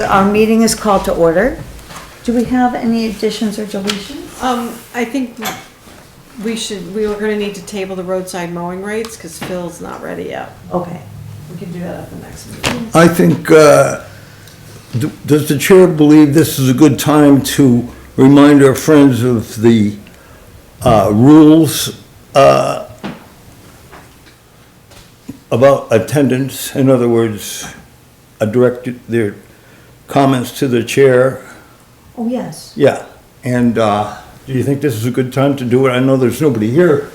Our meeting is called to order. Do we have any additions or deletions? I think we were gonna need to table the roadside mowing rates, cause Phil's not ready yet. Okay. We can do that at the next meeting. I think, does the chair believe this is a good time to remind our friends of the rules about attendance? In other words, direct their comments to the chair. Oh, yes. Yeah, and do you think this is a good time to do it? I know there's nobody here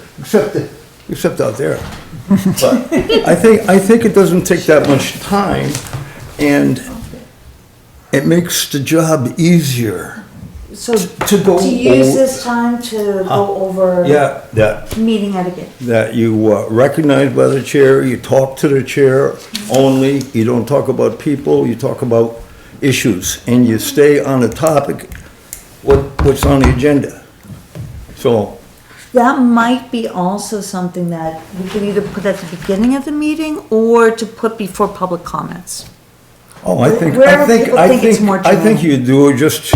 except out there. But I think it doesn't take that much time, and it makes the job easier So to go to use over. this time to go over Yeah, that meeting etiquette. you recognize by the chair, you talk to the chair only, you don't talk about people, you talk about issues, and you stay on the topic, what's on the agenda. So, That might be also something that we could either put at the beginning of the meeting or to put before public comments. Wherever people think it's more I think germane. you do it just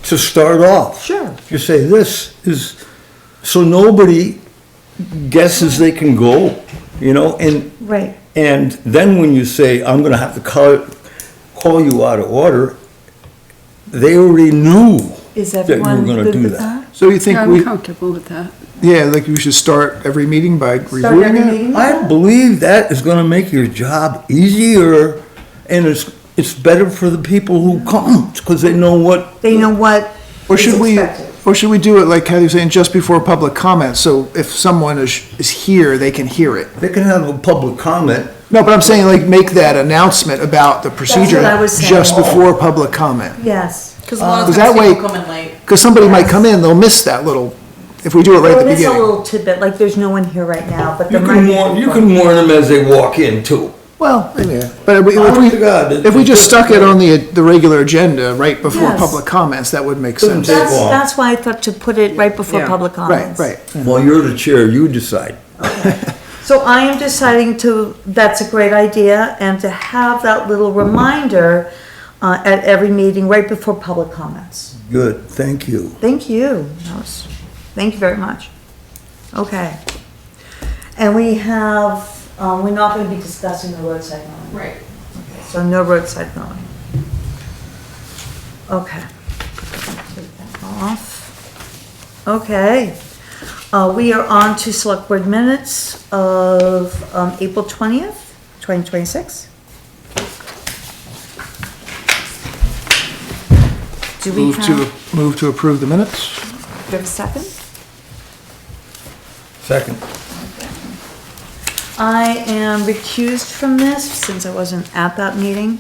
to start off. Sure. You say, this is, so nobody guesses they can go, and Right. And then when you say, I'm gonna have to call you out of order, they already knew Is that you were everyone gonna good do with that. that? So you think Yeah, we, I'm comfortable with that. yeah, like we should start every meeting by Start reviewing every it? meeting? I believe that is gonna make your job easier, and it's better for the people who come, because they know what, They know what Or is should we, expected. or should we do it like Kathy was saying, just before public comment? So if someone is here, they can hear it. they can have a public comment. No, but I'm saying like make that announcement about the procedure I was saying. just before public comment. Yes. Cause a lot of Because times that way- people come in late. Because somebody might come in, they'll miss that little, if we do it right at Well, the it's a beginning. little tidbit, like there's no one here right now, but You there can might warn, be. you can warn them as they walk in too. Well, yeah, but Honest to God, if we just stuck it on the regular agenda right before Yes. public comments, that would make Doesn't sense. take That's, long. that's why I thought to put it right before Yeah. public Right, comments. right. Well, you're the chair, you decide. So I am deciding that's a great idea, and to have that little reminder at every meeting right before public comments. Good, thank you. Thank you. Thank you very much. Okay. And we have, we're not gonna be discussing the roadside mowing. Right. So no roadside mowing. Okay. Take that off. Okay. We are on to Selectboard Minutes of April 20th, 2026. Do we have, Move to approve the minutes? do we have a second? Second. I am recused from this since I wasn't at that meeting.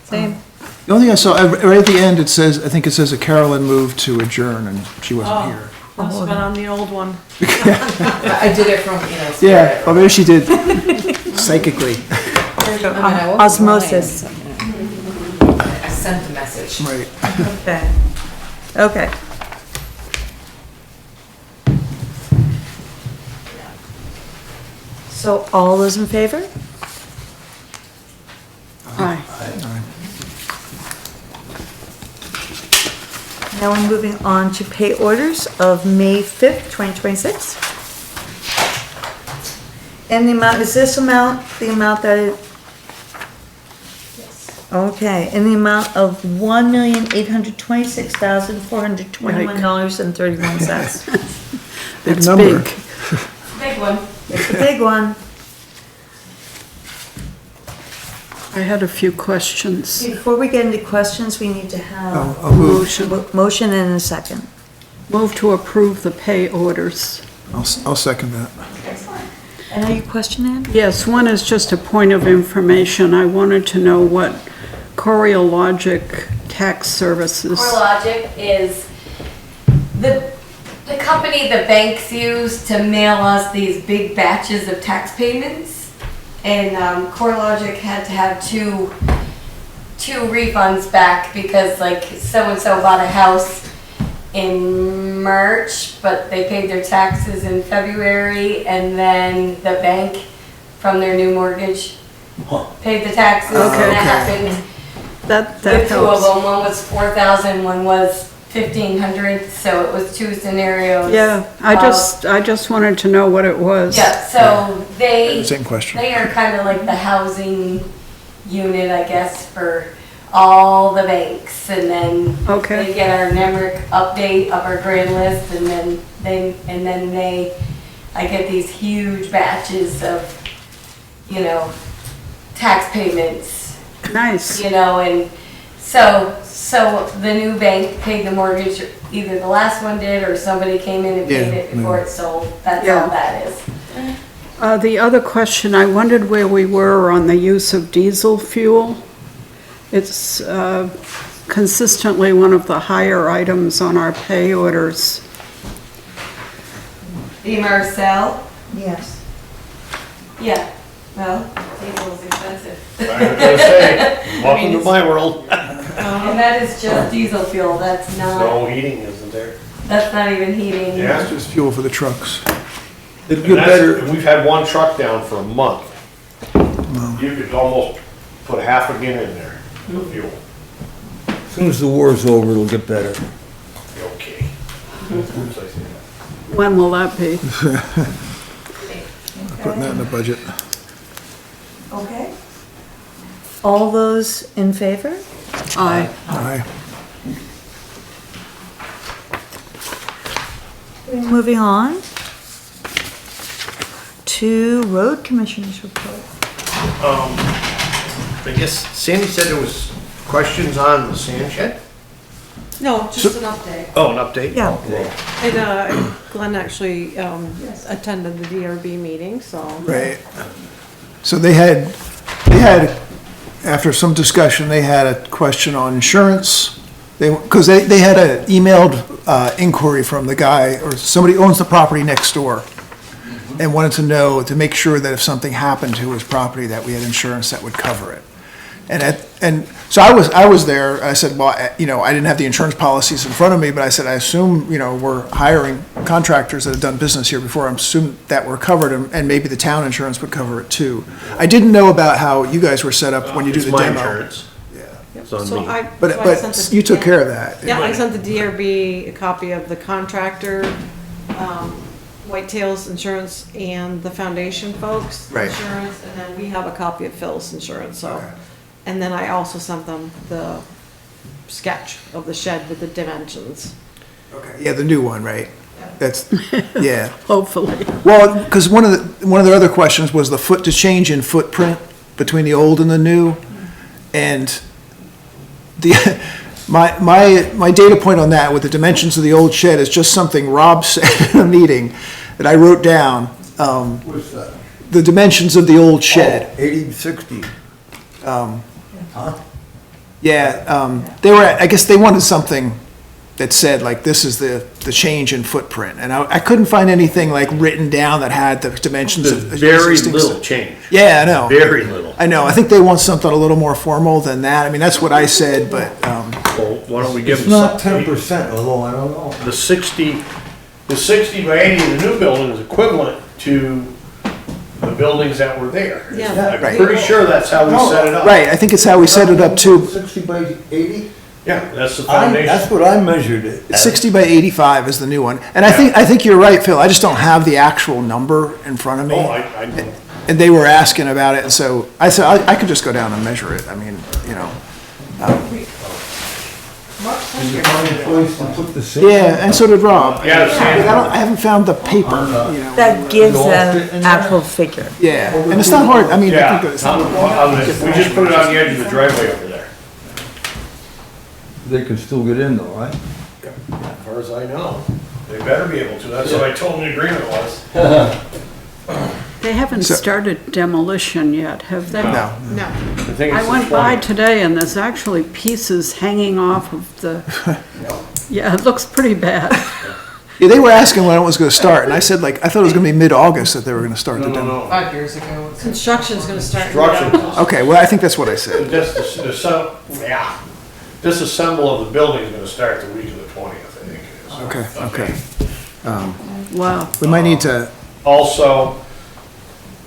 Same. The only thing I saw, right at the end, it says, I think it says that Carolyn moved to adjourn and she wasn't here. Must have been on the old one. I did it from, Yeah, well, maybe she did psychically. Osmosis. I sent the message. Right. Okay. Okay. So all those in favor? Aye. Now we're moving on to pay orders of May 5th, 2026. And the amount, is this amount, the amount that it? Okay, in the amount of $1,826,421.31. Big That's number. big. Big one. It's a big one. I had a few questions. Before we get into questions, we need to have I'll move. motion and a second. Move to approve the pay orders. I'll second that. And are you questioning? Yes, one is just a point of information. I wanted to know what CoreLogic Tax Services. CoreLogic is the company the banks use to mail us these big batches of tax payments. And CoreLogic had to have two refunds back because like so-and-so bought a house in March, but they paid their taxes in February, and then the bank from their new mortgage paid the taxes, and that happened That With two of helps. them, one was 4,000, one was 1,500, so it was two scenarios. Yeah, I just wanted to know what it was. Yeah, so they. Same question. They are kind of like the housing unit, I guess, for all the banks, and then Okay. they get our NEMRIC update of our grand list, and then I get these huge batches of, tax payments, Nice. and so the new bank paid the mortgage, either the last one did, or somebody came in and paid Yeah, it before it sold, that's Yeah. all that is. The other question, I wondered where we were on the use of diesel fuel. It's consistently one of the higher items on our pay orders. The Marcel? Yes. Yeah, well, diesel is expensive. I was gonna say, welcome to my world. And that is just diesel fuel, that's not Heating, isn't there? even heating. Yeah. It's just fuel for the trucks. It'll And get better. we've had one truck down for a month. You could almost put half a gallon in there of fuel. As soon as the war's over, it'll get better. Okay. Oops, I see that. When will that be? Putting that in the budget. Okay. All those in favor? Aye. Aye. Moving on to road commissioners report. I guess Sandy said there was questions on the sand shed? No, just an update. Oh, an update? Yeah. And Glenn actually attended the DRB meeting, so. Right. So they had, after some discussion, they had a question on insurance. Because they had an emailed inquiry from the guy, or somebody who owns the property next door, and wanted to know, to make sure that if something happened to his property, that we had insurance that would cover it. And so I was there, I said, well, I didn't have the insurance policies in front of me, but I said, I assume, we're hiring contractors that have done business here before, I'm assuming that we're covered, and maybe the town insurance would cover it too. I didn't know about how you guys were set up when you do the It's my demo. insurance. It's on So me. I But sent the- you took care of that. Yeah, I sent the DRB a copy of the contractor, Whitetails Insurance, and the foundation folks' Right. insurance, and then we have a copy of Phil's insurance, so. Okay. And then I also sent them the sketch of the shed with the dimensions. Okay. Yeah, the new one, right? That's, yeah. Hopefully. Well, because one of the other questions was the change in footprint between the old and the new. And my data point on that with the dimensions of the old shed is just something Rob said in a meeting that I wrote down. What's that? The dimensions of the old shed. 80, 60. Yeah, I guess they wanted something that said, like, this is the change in footprint. And I couldn't find anything, like, written down that had the dimensions There's of. very existing little stuff. change. Yeah, I know. Very little. I know. I think they want something a little more formal than that. I mean, that's what I said, but, Well, why don't we give It's them not something? 10%, although I don't know. The 60 by 80 in the new building is equivalent to the buildings that were there. Yeah. I'm Right. pretty sure that's how we set it up. right, I think it's how we set it up too. 60 by 80? Yeah, that's the That's foundation. what I measured it. as. 60 by 85 is the new one. And I think you're right, Phil. I just don't have the actual number in front of me. Oh, I And they were asking about it, and so I said, I could just go down and measure it. I mean, Did you find a place to put the sand? Yeah, and so did Rob. Yeah, the sand. I haven't found the paper, That gives Don't an fit in there? actual figure. Yeah, and it's not hard. I mean, I Yeah, think it's we just put it on the edge of the driveway over there. They can still get in though, right? As far as I know. They better be able to. That's what I told them the agreement was. They haven't So- started demolition yet, have they? No. No. I think I it's the went by 20. today and there's actually pieces hanging off of the, yeah, it looks pretty bad. Yeah, they were asking when it was gonna start, and I said, like, I thought it was gonna be mid-August that they were gonna start the demo. No. 5 years ago. Construction's gonna start. Construction. Okay, well, I think that's what I said. Disassemble of the building is gonna start the week of the 20th, I think it is. Okay. Wow. We might need to, Also,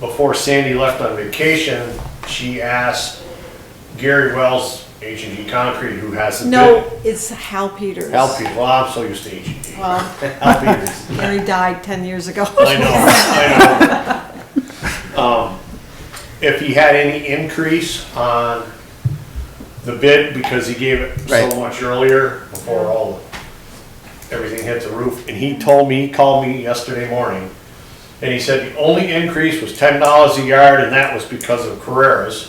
before Sandy left on vacation, she asked Gary Wells H&G Concrete, who has the bid. No, it's Hal Peters. Hal Peters, well, I'm so used to H&G. Well, Hal Peters. Gary died 10 years ago. I know. If he had any increase on the bid, because he gave it Right. so much earlier, before everything hit the roof, and he called me yesterday morning, and he said the only increase was $10 a yard, and that was because of Carreras.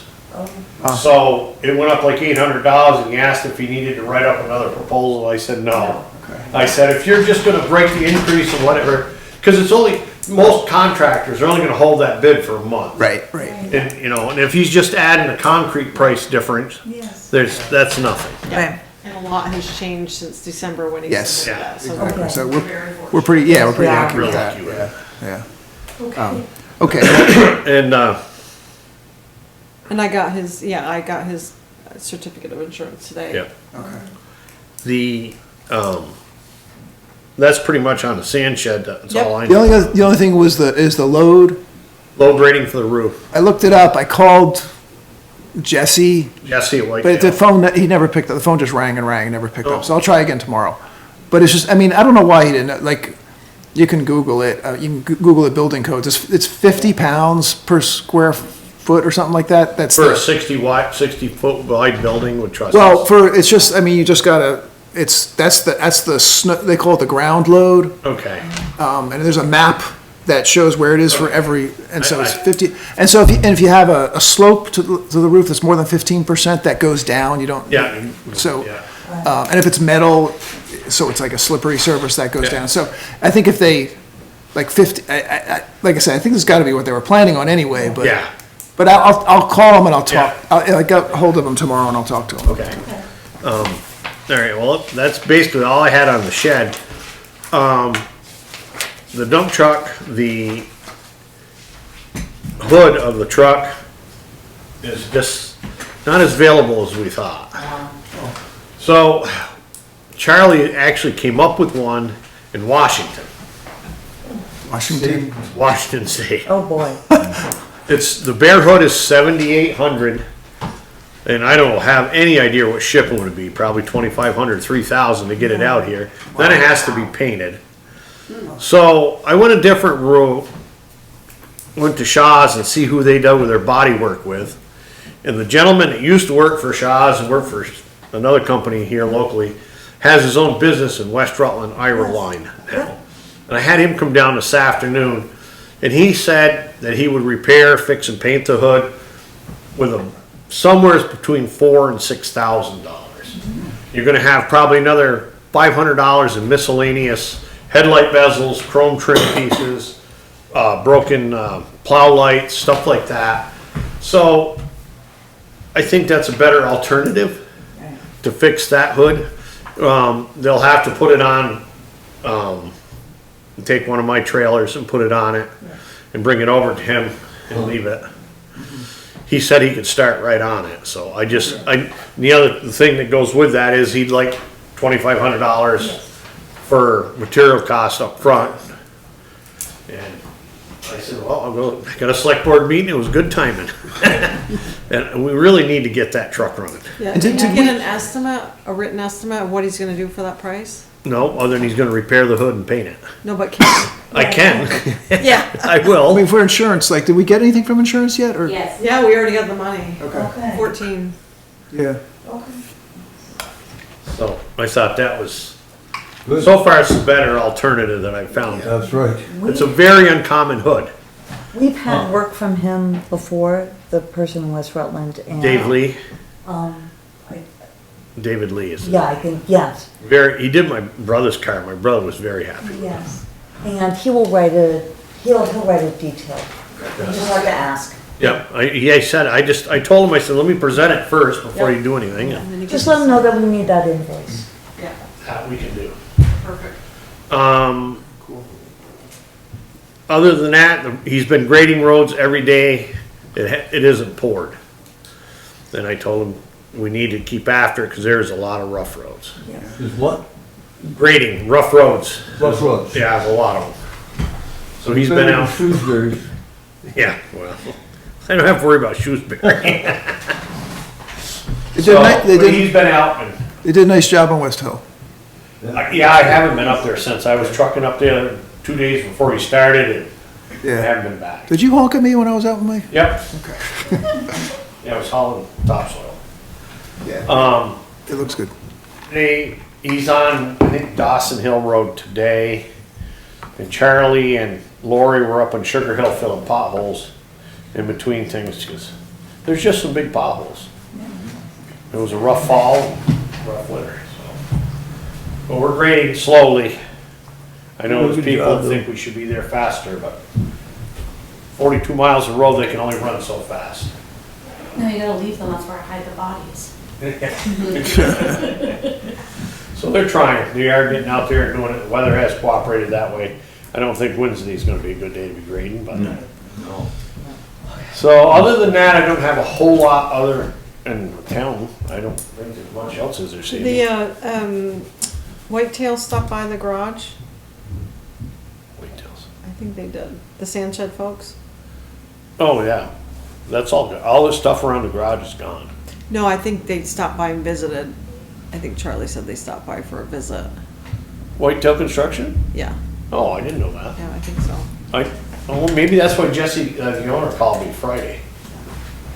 So it went up like $800, and he asked if he needed to write up another proposal. I said no. I said, if you're just gonna break the increase or whatever, because it's only, most contractors are only gonna hold that bid for a month. Right. And, you know, and if he's just adding a concrete price difference, Yes. that's nothing. Right. And a lot has changed since December when he Yes. submitted that. So Okay. So we're pretty happy Yeah. with that. Lucky with Yeah. Okay. Okay, And, And I got his certificate of insurance today. yeah. The, that's pretty much on the sand shed, that's all I the know. only thing was the load. Load rating for the roof. I looked it up, I called Jesse, Jesse at but the Whitetail. phone, he never picked up, the phone just rang and never picked up, so I'll try again tomorrow. But it's just, I mean, I don't know why he didn't, like, you can Google it, you can Google the building codes, it's 50 pounds per square foot or something like that, that's For a the, 60-foot wide building with trusses. well, it's just, I mean, you just gotta, that's the snow, they call it the ground load, Okay, and there's a map that shows where it is for every, and so it's I- 50, and so if you have a slope to the roof that's more than 15%, that goes down, you don't. yeah. So, Yeah. and if it's metal, so it's like a slippery surface, that goes Yeah. down. So I think if they, like 50, like I said, I think this gotta be what they were planning on anyway, but. Yeah, But I'll call them and I'll talk, Yeah. I got hold of them tomorrow and I'll talk to them. okay. All right, well, that's basically all I had on the shed. The dump truck, the hood of the truck is just not as available as we thought. So Charlie actually came up with one in Washington State. Oh, boy. It's, the bare hood is 7,800, and I don't have any idea what shipping would be, probably 2,500, 3,000 to get it out here. Then it has to be painted. So I went a different route, went to Shaw's and see who they done with their body work with. And the gentleman that used to work for Shaw's and worked for another company here locally has his own business in West Rutland, Ira Line now. And I had him come down this afternoon, and he said that he would repair, fix and paint the hood with somewhere between $4,000 and $6,000. You're gonna have probably another $500 in miscellaneous headlight bezels, chrome trim pieces, broken plow lights, stuff like that. So I think that's a better alternative to fix that hood. They'll have to put it on, take one of my trailers and put it on it and bring it over to him and leave it. He said he could start right on it, so the thing that goes with that is he'd like $2,500 for material costs up front. And I said, well, I got a select board meeting, it was good timing. And we really need to get that truck running. Yeah. And Did did you we- get an estimate, a written estimate of what he's gonna do for that price? No, other than he's gonna repair the hood and paint it. No, but can, I can, yeah, I I will. mean, for insurance, like, did we get anything from insurance yet, or? Yes. yeah, we already got the money. Okay. 14. Yeah. So I thought that was, so far it's the better alternative that I've found. That's right. It's a very uncommon hood. We've had work from him before, the person in West Rutland, and. Dave Lee, Um, David Lee is yeah, I think, yes, he did my brother's car. My brother was very happy. yes. And he'll write a detail. You just have to ask. Yeah, I said, I told him, I said, let me present it first before you do anything. And then he Just gets- let him know that we need that invoice. Yeah, That we can do. perfect. Other than that, he's been grading roads every day. It isn't poured. Then I told him we need to keep after it because there's a lot of rough roads. Is what? Grading, rough roads. Rough roads. Yeah, there's a lot of them. So he's been out, Shrewsbury. yeah, well, I don't have to worry about Shrewsbury. They So, did, but he's been out and, they did a nice job on West Hill. yeah, I haven't been up there since. I was trucking up there 2 days before he started and I Yeah. haven't been back. Did you honk at me when I was out with my? Yep. Yeah, I was hauling topsoil. Yeah. It looks good. He's on, I think, Dawson Hill Road today. And Charlie and Lori were up on Sugar Hill filling potholes in between things, because there's just some big potholes. It was a rough fall, rough winter, so. But we're grading slowly. I know there's Good people job, that think we should be there faster, but 42 miles of road, they can only run so fast. No, you gotta leave them, that's where I hide the bodies. So they're trying, they are getting out there and doing it, the weather has cooperated that way. I don't think Wednesday's gonna be a good day to be grading, but. No. So other than that, I don't have a whole lot other in town, I don't think there's much else is there, Sandy. The, Whitetail stopped by the garage. Whitetails. I think they did. The sand shed folks. Oh, yeah, that's all good, all the stuff around the garage is gone. No, I think they stopped by and visited. I think Charlie said they stopped by for a visit. Whitetail Construction? Yeah, Oh, I didn't know that. yeah, I think so. Well, maybe that's why Jesse, the owner, called me Friday.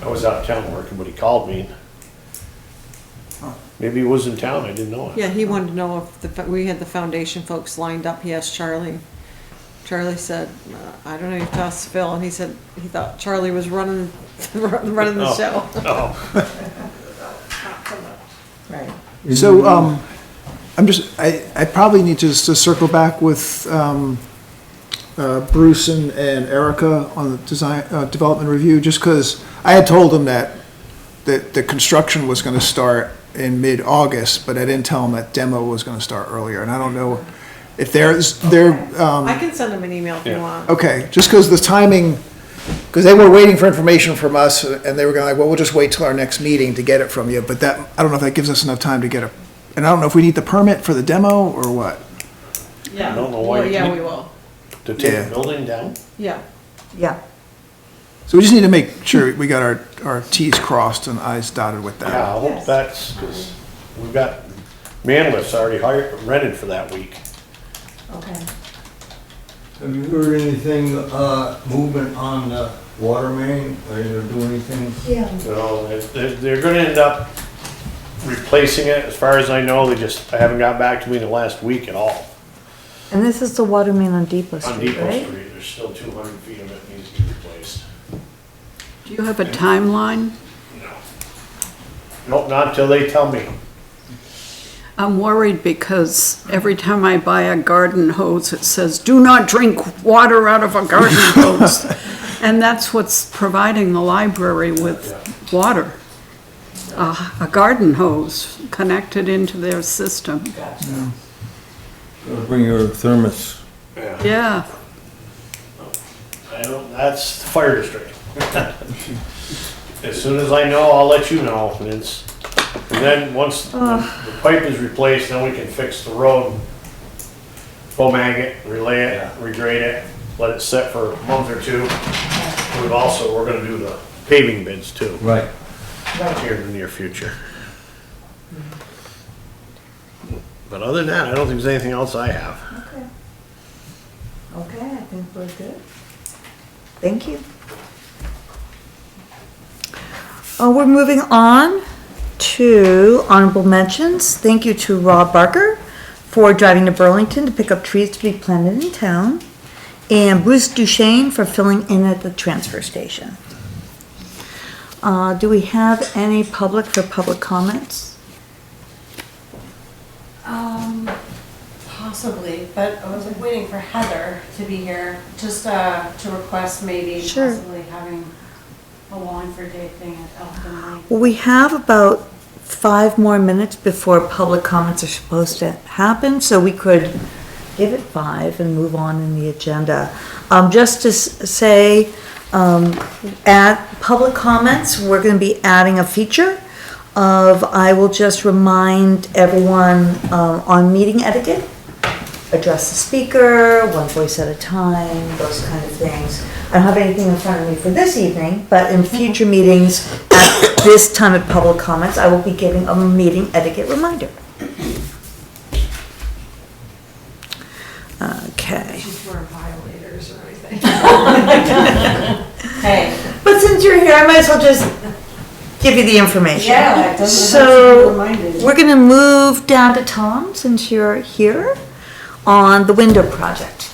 I was out of town working, but he called me. Maybe he was in town, I didn't know it. Yeah, he wanted to know if we had the foundation folks lined up. He asked Charlie. Charlie said, I don't know, you asked Phil, and he said he thought Charlie was running, running the Oh. show. Oh, Right. So, I probably need to circle back with, Bruce and Erica on the design, development review, just because I had told them that the construction was gonna start in mid-August, but I didn't tell them that demo was gonna start earlier, and I don't know if they're, I can send him an email if you Yeah. want. okay, just because the timing, because they were waiting for information from us, and they were going like, well, we'll just wait till our next meeting to get it from you, but that, I don't know if that gives us enough time to get and I don't know if we need the permit for the demo or what. Yeah. I don't know why Well, you yeah, need- we will. to take Yeah. the building down? Yeah. Yeah. So we just need to make sure we got our Ts crossed and Is dotted with Yeah, that. I hope that's, because we've got man lifts already rented for that week. Okay. Have you heard anything, movement on the water main? Are you gonna do anything? Yeah. So they're gonna end up replacing it, as far as I know, they haven't got back to me in the last week at all. And this is the water main on Depot On Street, Depot right? Street, there's still 200 feet of it needs to be replaced. Do you have a timeline? Nope, not until they tell me. I'm worried because every time I buy a garden hose, it says, do not drink water out of a garden hose. And that's what's providing the library with water. A garden hose connected into their system. Gotta bring your thermos. Yeah, That's the fire district. As soon as I know, I'll let you know, and then once the pipe is replaced, then we can fix the road. Fomag it, relay it, regrade it, let it set for a month or two. We're gonna do the paving bids too, Right. here in the near future. But other than that, I don't think there's anything else I have. Okay. Okay, I think we're good. Thank you. We're moving on to honorable mentions. Thank you to Rob Barker for driving to Burlington to pick up trees to be planted in town, and Bruce Duchesne for filling in at the transfer station. Do we have any public for public comments? Possibly, but I was waiting for Heather to be here, just to request maybe Sure. possibly having a Wallingford Day thing at Elfin Lake. Well, we have about 5 more minutes before public comments are supposed to happen, so we could give it 5 and move on in the agenda. Just to say, at public comments, we're gonna be adding a feature I will just remind everyone, on meeting etiquette, address the speaker, one voice at a time, those kind of things. I don't have anything in front of me for this evening, but in future meetings, at this time of public comments, I will be giving a meeting etiquette reminder. Okay. She's wearing violators or anything. Hey. But since you're here, I might as well just give you the information. Yeah, it doesn't So, have to be reminded. we're gonna move down to Tom, since you're here, on the window project.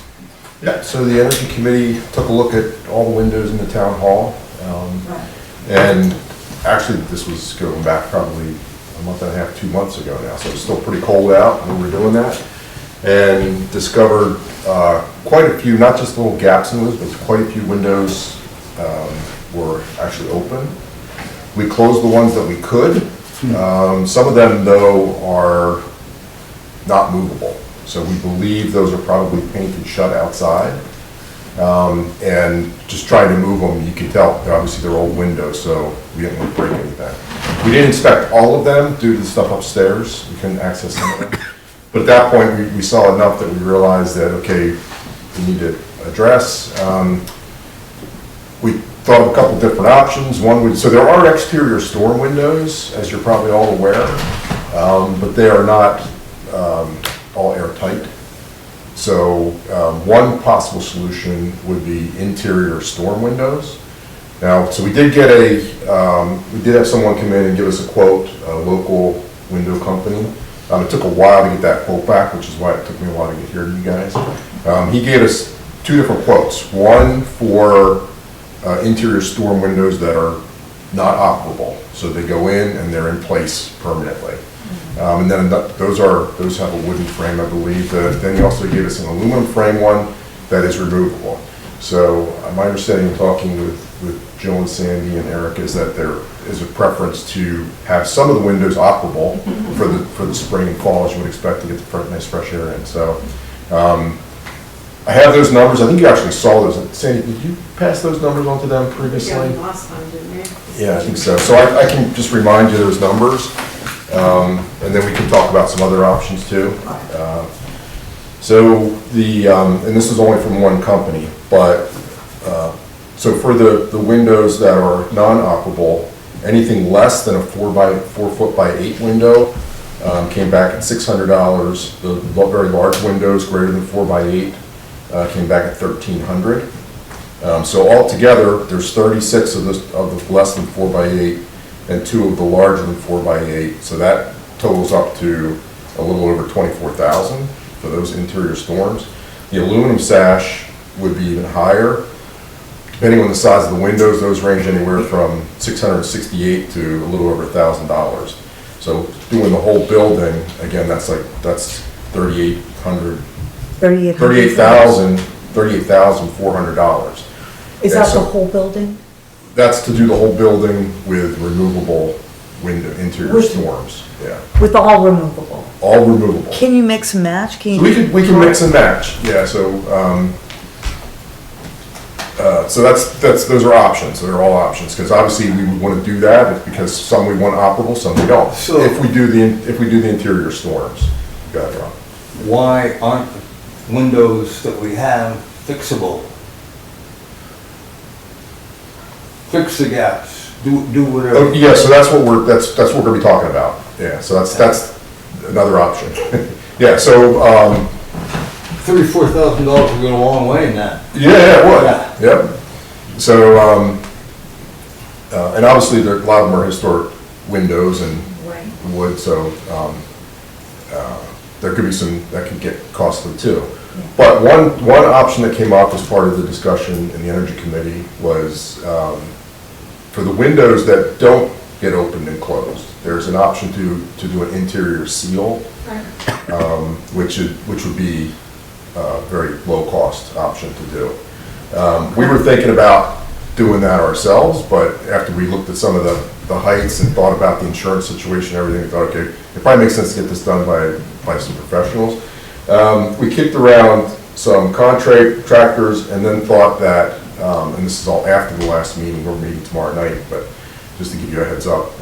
Yeah, so the Energy Committee took a look at all the windows in the town hall. And actually, this was going back probably a month and a half, 2 months ago now, so it's still pretty cold out when we were doing that. And discovered quite a few, not just little gaps in those, but quite a few windows were actually open. We closed the ones that we could. Some of them, though, are not movable. So we believe those are probably painted shut outside. And just trying to move them, you can tell, obviously they're old windows, so we didn't want to break anything. We didn't inspect all of them due to the stuff upstairs. We couldn't access some of them. But at that point, we saw enough that we realized that, okay, we need to address. We thought of a couple different options. One would, so there are exterior storm windows, as you're probably all aware, but they are not all airtight. So one possible solution would be interior storm windows. Now, so we did get we did have someone come in and give us a quote, a local window company. It took a while to get that quote back, which is why it took me a while to get here to you guys. He gave us 2 different quotes. One for interior storm windows that are not operable. So they go in and they're in place permanently. And then those have a wooden frame, I believe. Then he also gave us an aluminum frame one that is removable. So my understanding, talking with Jill and Sandy and Eric, is that there is a preference to have some of the windows operable for the spring and fall, as you would expect to get the nice fresh air in. So I have those numbers. I think you actually saw those. Sandy, did you pass those numbers on to them previously? Yeah, last time, didn't we? Yeah, I think so. So I can just remind you those numbers, and then we can talk about some other options too. So and this is only from one company, but so for the windows that are non-operable, anything less than a 4 foot by 8 window came back at $600. The very large windows greater than 4 by 8 came back at $1,300. So altogether, there's 36 of the less than 4 by 8 and 2 of the larger than 4 by 8. So that totals up to a little over $24,000 for those interior storms. The aluminum sash would be even higher. Depending on the size of the windows, those range anywhere from $668 to a little over $1,000. So doing the whole building, again, that's $38,400. Is that the whole building? That's to do the whole building with removable interior storms. Yeah, With all removable? all removable. Can you mix and match? Can you? We can mix and match. Yeah, so so those are options. They're all options, because obviously we would want to do that because some we want operable, some we don't. So- if we do the interior storms, go ahead, Rob. Why aren't the windows that we have fixable? Fix the gaps, do whatever. Oh, yeah, so that's what we're gonna be talking about. Yeah, so that's another option. Yeah, so, $34,000 would go a long way in that. yeah, it would, Yeah. yep. So, and obviously, a lot of them are historic windows and wood, so, there could be some, that could get costly too. But one option that came up as part of the discussion in the Energy Committee was, for the windows that don't get opened and closed, there's an option to do an interior seal, which would be a very low-cost option to do. We were thinking about doing that ourselves, but after we looked at some of the heights and thought about the insurance situation and everything, we thought, okay, it probably makes sense to get this done by some professionals. We kicked around some contractors and then thought that, and this is all after the last meeting, we're meeting tomorrow night, but just to give you a heads up,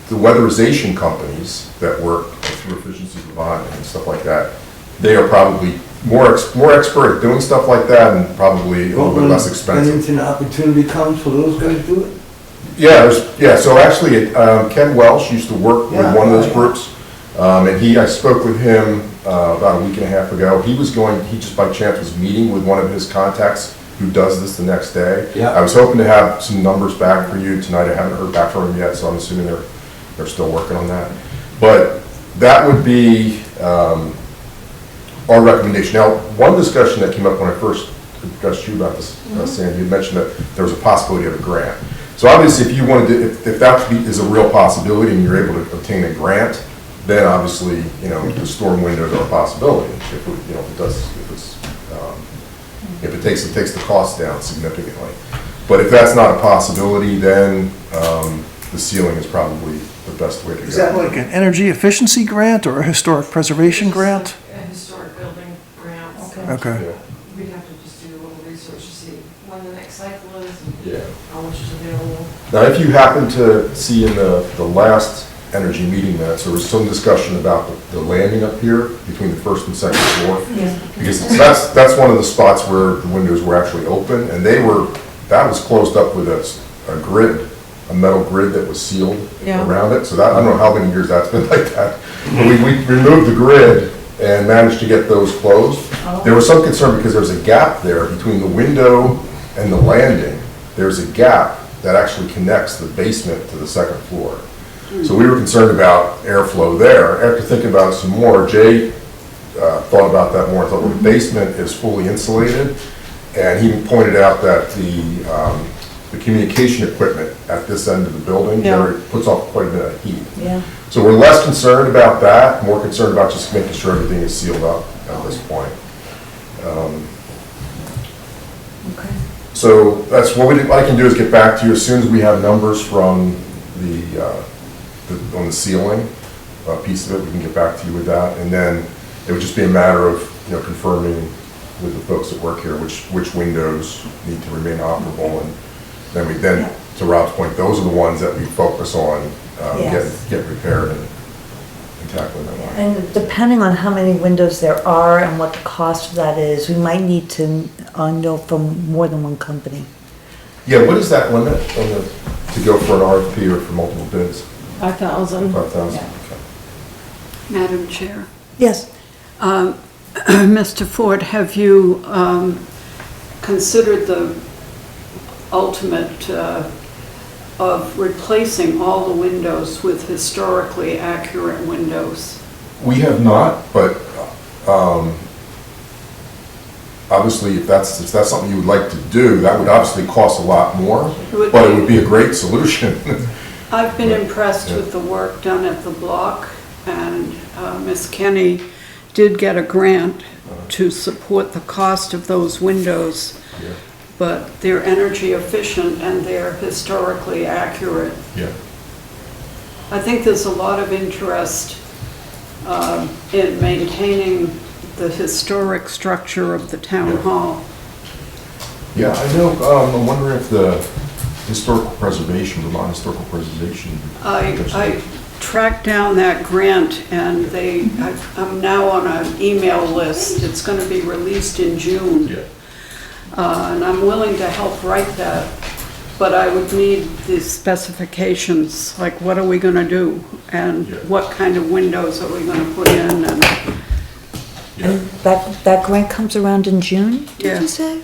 the weatherization companies that work through Efficiency Vermont and stuff like that, they are probably more expert at doing stuff like that and probably a little bit less expensive. Bennington opportunity comes for those guys to do it? Yeah, so actually, Ken Welsh used to work with one of those groups. And I spoke with him about a week and a half ago. He just by chance was meeting with one of his contacts who does this the next day. Yeah. I was hoping to have some numbers back for you tonight. I haven't heard back from him yet, so I'm assuming they're still working on that. But that would be our recommendation. Now, one discussion that came up when I first addressed you about this, Sandy, you mentioned that there was a possibility of a grant. So obviously, if you wanted to, if that is a real possibility and you're able to obtain a grant, then obviously, the storm windows are a possibility. If it takes the cost down significantly. But if that's not a possibility, then the ceiling is probably the best way to go. Is that like an energy efficiency grant or a historic preservation grant? A historic building grant. Okay. Yeah. We'd have to just do a little research to see when the next cycle is and Yeah. how much is available. Now, if you happen to see in the last energy meeting minutes, there was some discussion about the landing up here between the first and second floor. Because that's one of the spots where the windows were actually open, and that was closed up with a grid, a metal grid that was sealed around it. So that, I don't know how many years that's been like that. But we removed the grid and managed to get those closed. There was some concern because there's a gap there between the window and the landing. There's a gap that actually connects the basement to the second floor. So we were concerned about airflow there. After thinking about it some more, Jay thought about that more and thought, well, the basement is fully insulated. And he pointed out that the communication equipment at this end of the building puts off quite a bit of heat. Yeah. So we're less concerned about that, more concerned about just making sure everything is sealed up at this point. Okay. So that's what I can do is get back to you as soon as we have numbers from on the ceiling piece of it. We can get back to you with that, and then it would just be a matter of confirming with the folks that work here which windows need to remain operable, and then to Rob's point, those are the ones that we focus on getting repaired and tackling that one. And depending on how many windows there are and what the cost of that is, we might need to know from more than one company. Yeah, what is that limit to go for an RFP or for multiple bids? 5,000. 5,000. Yeah. Okay. Madam Chair. Yes. Mr. Ford, have you considered the ultimate of replacing all the windows with historically accurate windows? We have not, but obviously if that's something you would like to do, that would obviously cost a lot more, but it would be a great solution. I've been impressed with the work done at the block, and Ms. Kenny did get a grant to support the cost of those windows, but they're energy efficient and they're historically accurate. Yeah. I think there's a lot of interest in maintaining the historic structure of the town hall. Yeah, I know, I'm wondering if the Vermont Historical Preservation. I tracked down that grant, and I'm now on an email list. It's going to be released in June. Yeah. And I'm willing to help write that, but I would need the specifications, like what are we going to do? And what kind of windows are we going to put in? And that grant comes around in June, did you say?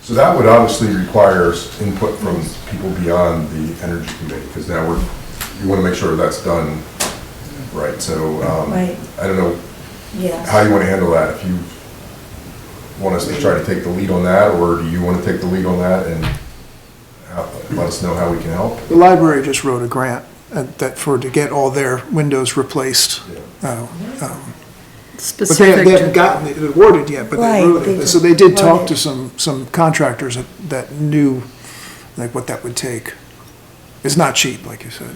So that would obviously require input from people beyond the Energy Committee, because now you want to make sure that's done right. So Right. I don't know Yes. how you want to handle that. If you want us to try to take the lead on that, or do you want to take the lead on that and let us know how we can help? The library just wrote a grant to get all their windows replaced. But they specific haven't to, gotten it awarded yet, but Right, they wrote they it. just So they did wrote talk it. to some contractors that knew like what that would take. It's not cheap, like you said.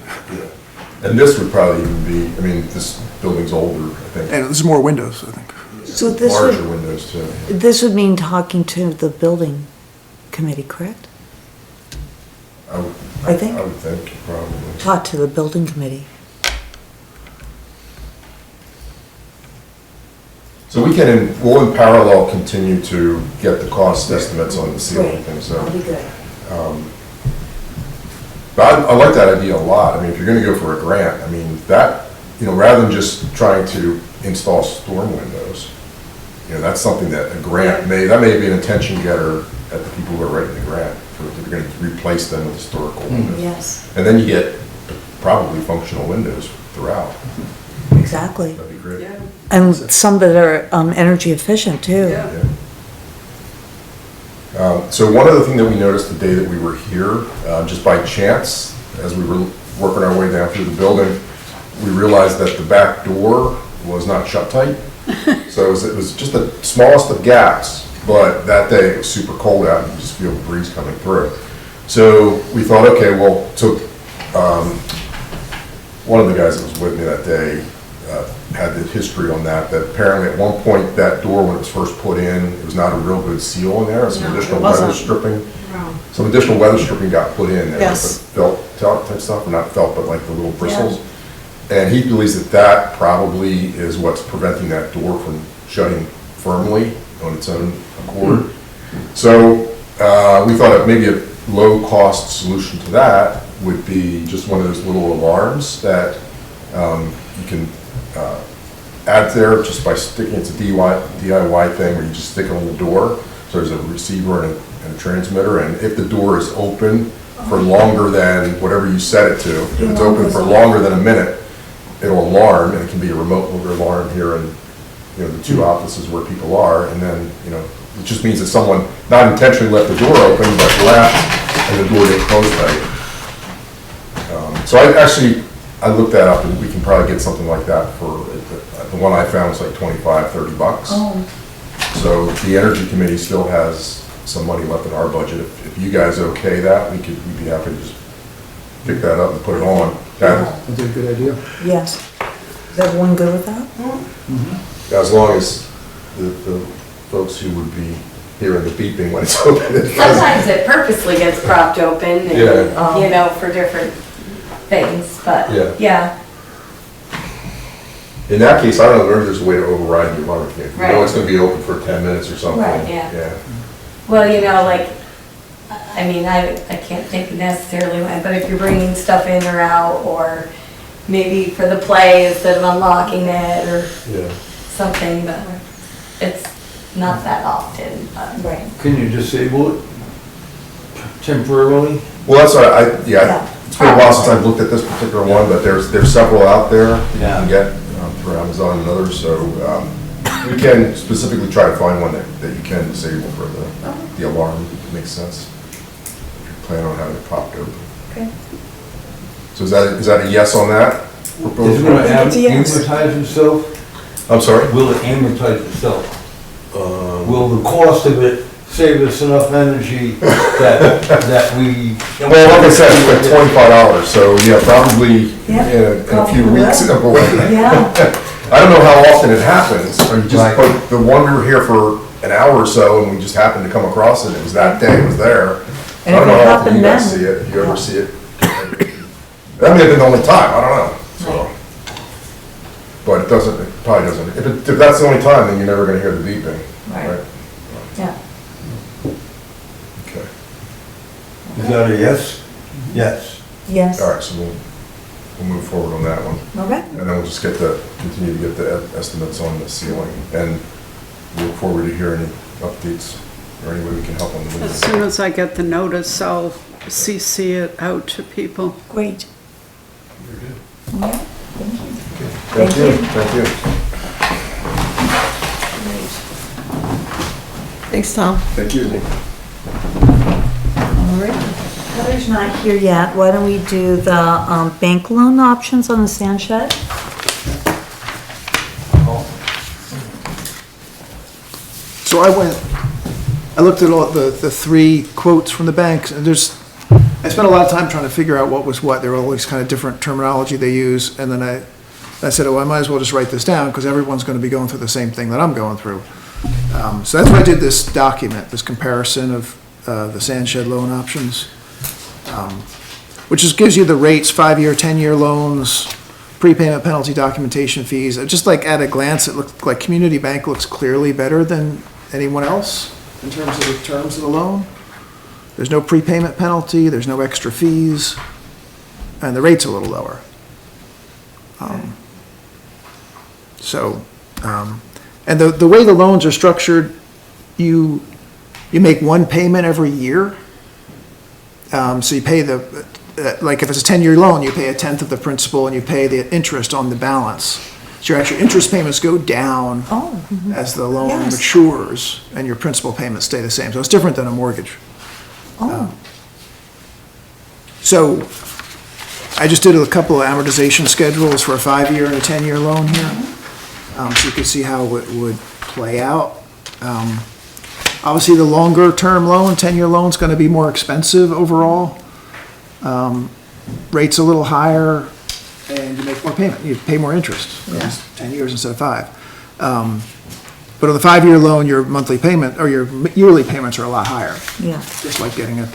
And this would probably even be, this building's older, I think. And there's more windows, I think. So this Larger would, windows too. this would mean talking to the building committee, correct? I would think, probably. Talk to the building committee. So we'll in parallel continue to get the cost estimates on the ceiling thing, so. That'll be good. But I like that idea a lot. I mean, if you're gonna go for a grant, I mean, that, rather than just trying to install storm windows, that's something that a grant that may be an attention getter at the people who are writing the grant, if you're gonna replace them with historical windows. Yes, And then you get probably functional windows throughout. exactly. That'd be great. And some that are, energy efficient too. Yeah. So one other thing that we noticed the day that we were here, just by chance, as we were working our way down through the building, we realized that the back door was not shut tight. So it was just the smallest of gaps, but that day it was super cold out and you just feel the breeze coming through. So we thought, okay, well, one of the guys that was with me that day had the history on that apparently at one point that door, when it was first put in, it was not a real good seal in there, and some additional weather stripping. Some additional weather stripping got put in, and Yes. felt type stuff, or not felt, but like the little bristles. And he believes that probably is what's preventing that door from shutting firmly on its own accord. So we thought that maybe a low-cost solution to that would be just one of those little alarms that you can add there just by sticking, it's a DIY thing where you just stick it on the door. So there's a receiver and a transmitter, and if the door is open for longer than whatever you set it to, if it's open for longer than a minute, it'll alarm, and it can be a remote alarm here in the two offices where people are, and then it just means that someone not intentionally left the door open but left and the door didn't close tight. So I looked that up, and we can probably get something like that for the one I found was like $25-30. So the Energy Committee still has some money left in our budget. If you guys okay that, we'd be happy to just pick that up and put it on. That's a good idea. Yes. Is everyone good with that? As long as the folks who would be hearing the beeping when it's open. Sometimes it purposely gets propped open, and, for different things, but, yeah. In that case, I don't know, maybe there's a way to override the alarm. If you know Right. it's gonna be open for 10 minutes or something. Right, yeah. Well, I can't think necessarily when, but if you're bringing stuff in or out, or maybe for the play instead of unlocking it, or Yeah. something, but it's not that often, but. Right. Can you disable it temporarily? Well, that's what it's been a while since I've looked at this particular one, but there's several out there you can get through Amazon and others, so we can specifically try to find one that you can disable for the alarm. It makes sense. If you plan on having it popped open. Okay. So is that a yes on that Is it proposal? gonna It's a yes. amortize itself? I'm sorry? Will it amortize itself? Will the cost of it save us enough energy that we? Well, like I said, it's like $25, so yeah, probably Yeah. in a few weeks. Yeah. I don't know how often it happens. Or you just put the one we were here for an hour or so, and we just happened to come across it. It was that day. It was there. And I don't if it know how often you happened guys then- see it. You ever see it? That may have been the only time. I don't know. So, but it doesn't. It probably doesn't. If that's the only time, then you're never going to hear the beeping. Right. Yeah. Okay. Is that a yes? Yes. Yes. All right. So we'll move forward on that one. Okay. And then we'll just continue to get the estimates on the ceiling, and we look forward to hearing any updates or any way we can help on the As windows. soon as I get the notice, I'll CC it out to people. Great. Thank Thank you, you. thank you. Thanks, Tom. Thank you. All right. Heather's not here yet. Why don't we do the bank loan options on the sand shed? So I looked at all the three quotes from the banks, and I spent a lot of time trying to figure out what was what. There were all these kind of different terminology they use, and then I said, oh, I might as well just write this down, because everyone's gonna be going through the same thing that I'm going through. So that's why I did this document, this comparison of the sand shed loan options, which just gives you the rates, 5-year, 10-year loans, prepayment penalty documentation fees. Just like at a glance, it looked like Community Bank looks clearly better than anyone else in terms of the terms of the loan. There's no prepayment penalty, there's no extra fees, and the rate's a little lower. And the way the loans are structured, you make one payment every year. So you pay like if it's a 10-year loan, you pay a tenth of the principal and you pay the interest on the balance. So your actual interest payments go down as the loan Yes. matures and your principal payments stay the same. So it's different than a mortgage. So I just did a couple of amortization schedules for a 5-year and a 10-year loan here. So you can see how it would play out. Obviously, the longer term loan, 10-year loan, is going to be more expensive overall. Rate's a little higher, and you make more payment. You pay more interest. It's 10 years instead of 5. But on the 5-year loan, your monthly payment or your yearly payments are a lot higher. Yeah. Just like getting a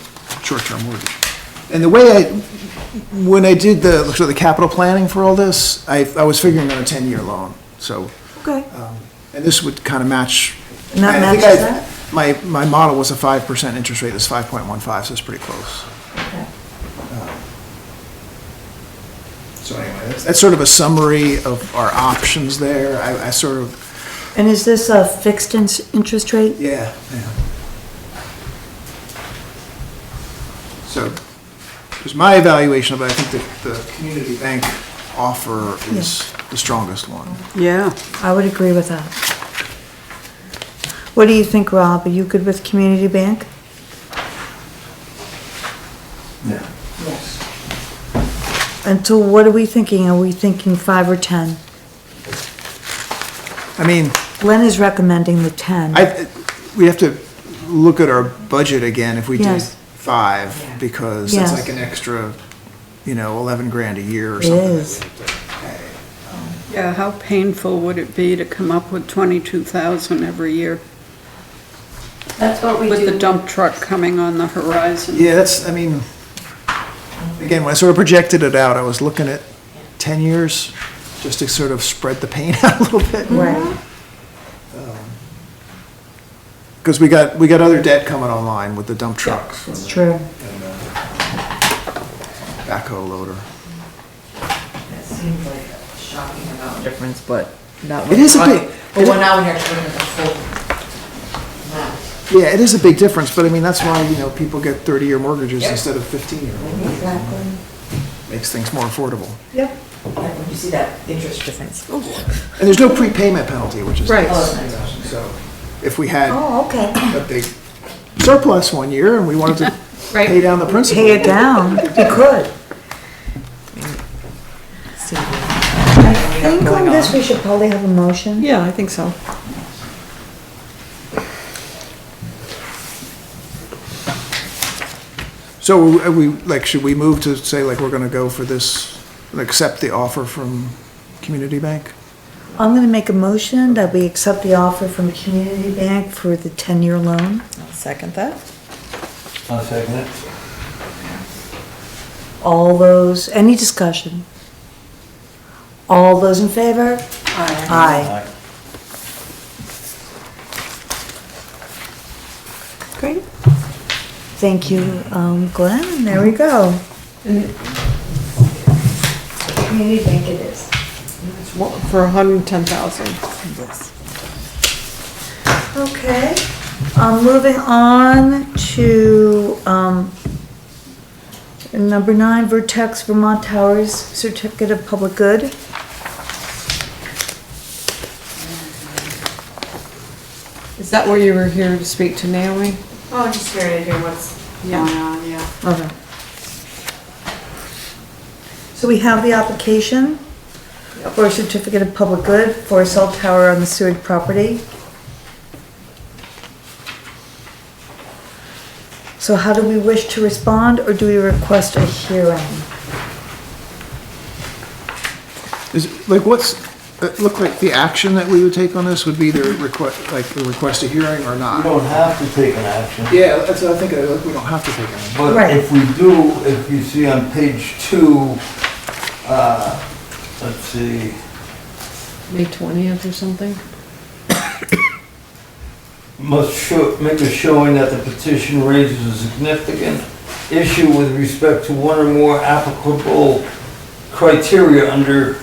short-term mortgage. And the way when I did the capital planning for all this, I was figuring on a 10-year loan. So, Okay. and this would kind of match. And that I think matches that? My model was a 5% interest rate. That's 5.15, so it's pretty close. Okay. So anyway, that's sort of a summary of our options there. I sort of, And is this a fixed interest rate? yeah. So, there's my evaluation of it. I think that the community bank offer is the strongest one. Yeah. I would agree with that. What do you think, Rob? Are you good with Community Bank? Yeah. Yes. And so what are we thinking? Are we thinking 5 or 10? I mean, Glenn is recommending the 10. we have to look at our budget again if we did Yes. 5, because Yes. it's like an extra, 11 grand a year or It something. is. Yeah, how painful would it be to come up with 22,000 every year That's what we with do. the dump truck coming on the horizon? Yeah, again, when I sort of projected it out, I was looking at 10 years, just to sort of spread the pain out a little bit. Right. Because we got other debt coming online with the dump trucks. It's true. And, backhoe loader. That seems like a shocking amount of difference, but not. It is a big- But when now we have to look at the full amount. Yeah, it is a big difference, but I mean, that's why, people get 30-year mortgages instead of 15-year. Exactly. Makes things more affordable. Yep. Yeah, when you see that interest difference. And there's no prepayment penalty, which is Right. nice. So if we had Oh, okay. a big surplus one year and we wanted to pay down the principal. Pay it down. You could. See, I think on this, we should probably have a motion. Yeah, I think so. So are we, should we move to say, we're gonna go for this, accept the offer from Community Bank? I'm gonna make a motion that we accept the offer from Community Bank for the 10-year loan. I'll second that. I'll second it. All those, any discussion? All those in favor? Aye. Great. Thank you, Glenn, and there we go. Community Bank it is. For 110,000. Okay, moving on to, number 9, Vertex Vermont Towers Certificate of Public Good. Is that what you were here to speak to, Naomi? Oh, just here to hear what's going on, yeah. Okay. So we have the application for a certificate of public good for a cell tower on the Seward property. So how do we wish to respond, or do we request a hearing? Is, look like the action that we would take on this would be the request a hearing or We not? don't have to take an action. Yeah, that's what I think, we don't have to take any. But Right. if we do, if you see on page 2, let's see. May 20th or something? Must show, make a showing that the petition raises a significant issue with respect to one or more applicable criteria under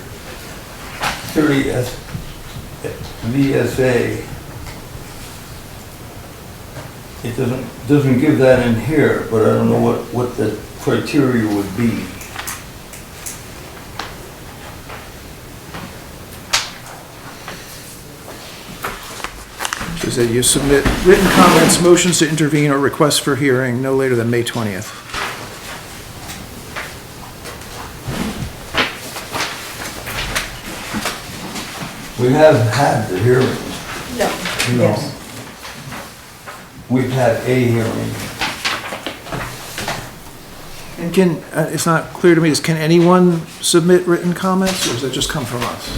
30 VSA. It doesn't give that in here, but I don't know what the criteria would be. So that you submit written comments, motions to intervene, or requests for hearing no later than May 20th. We have had the hearing. Yeah. You know, we've had a hearing. And can, it's not clear to me, can anyone submit written comments, or does that just come from us?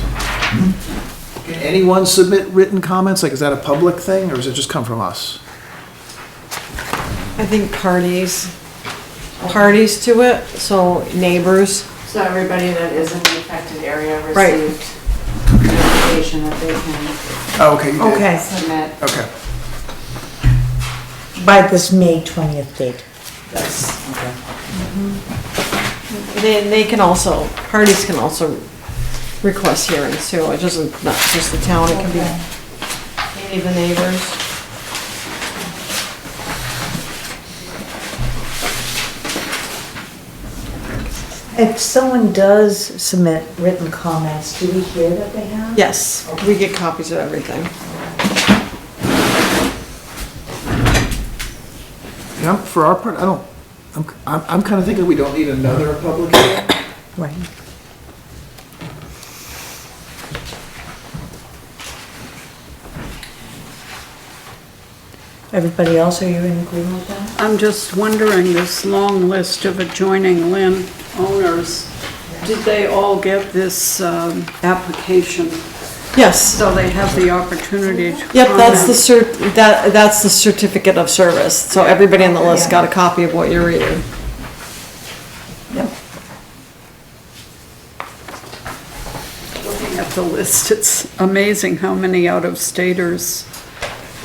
Can anyone submit written comments? Like, is that a public thing, or does it just come from us? I think parties to it, so neighbors. So everybody that is in the affected area Right. received notification that they can Oh, okay, you did. Okay, submit. Okay. by this May 20th date. Yes. They can also, parties can also request hearings too. It doesn't, not just the town, it can be any of the neighbors. If someone does submit written comments, do we hear that they have? Yes, we get copies of everything. Yeah, for our part, I'm kind of thinking we don't need another public hearing. Right. Everybody else, are you in agreement with that? I'm just wondering, this long list of adjoining land owners, did they all get this application? Yes. So they have the opportunity to Yep, that's the comment? that's the certificate of service. So everybody on the list got a copy of what you're reading. Yep. Looking at the list, it's amazing how many out-of-staters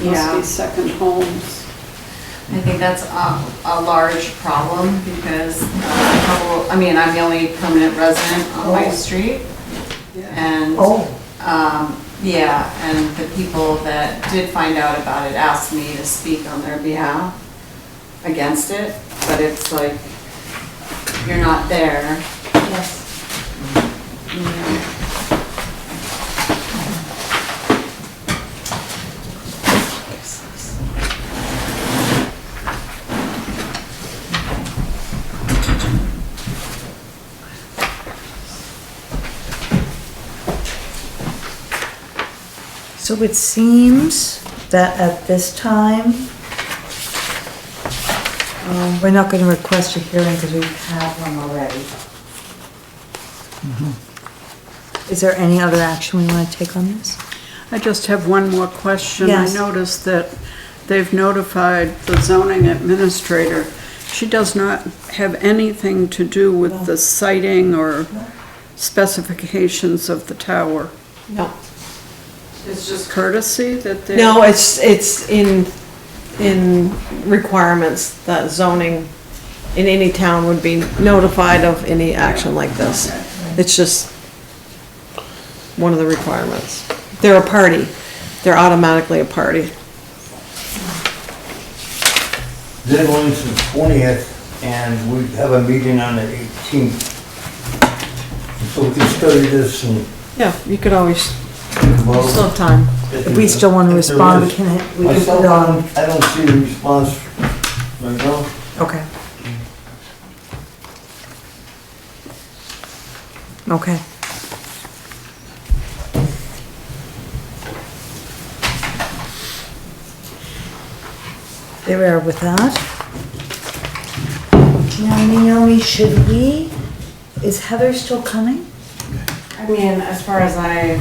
must Yeah. be second homes. I think that's a large problem because I'm the only permanent resident on my street. And, Oh, yeah, and the people that did find out about it asked me to speak on their behalf against it, but it's like, you're not there. yes. So it seems that at this time, we're not going to request a hearing because we have one already. Is there any other action we want to take on this? I just have one more question. Yes. I noticed that they've notified the zoning administrator. She does not have anything to do with the siting or specifications of the tower. No. It's just courtesy that they're... No, it's in requirements that zoning in any town would be notified of any action like this. It's just one of the requirements. They're a party. They're automatically a party. Deadline's the 20th, and we have a meeting on the 18th. So we can study this and Yeah, you could always, think about it. still have time. If we still want to If there respond, we is. can put it Myself, on. I don't see a response right now. Okay. Okay. There we are with that. Now, Naomi, should we, is Heather still coming? I mean, as far as I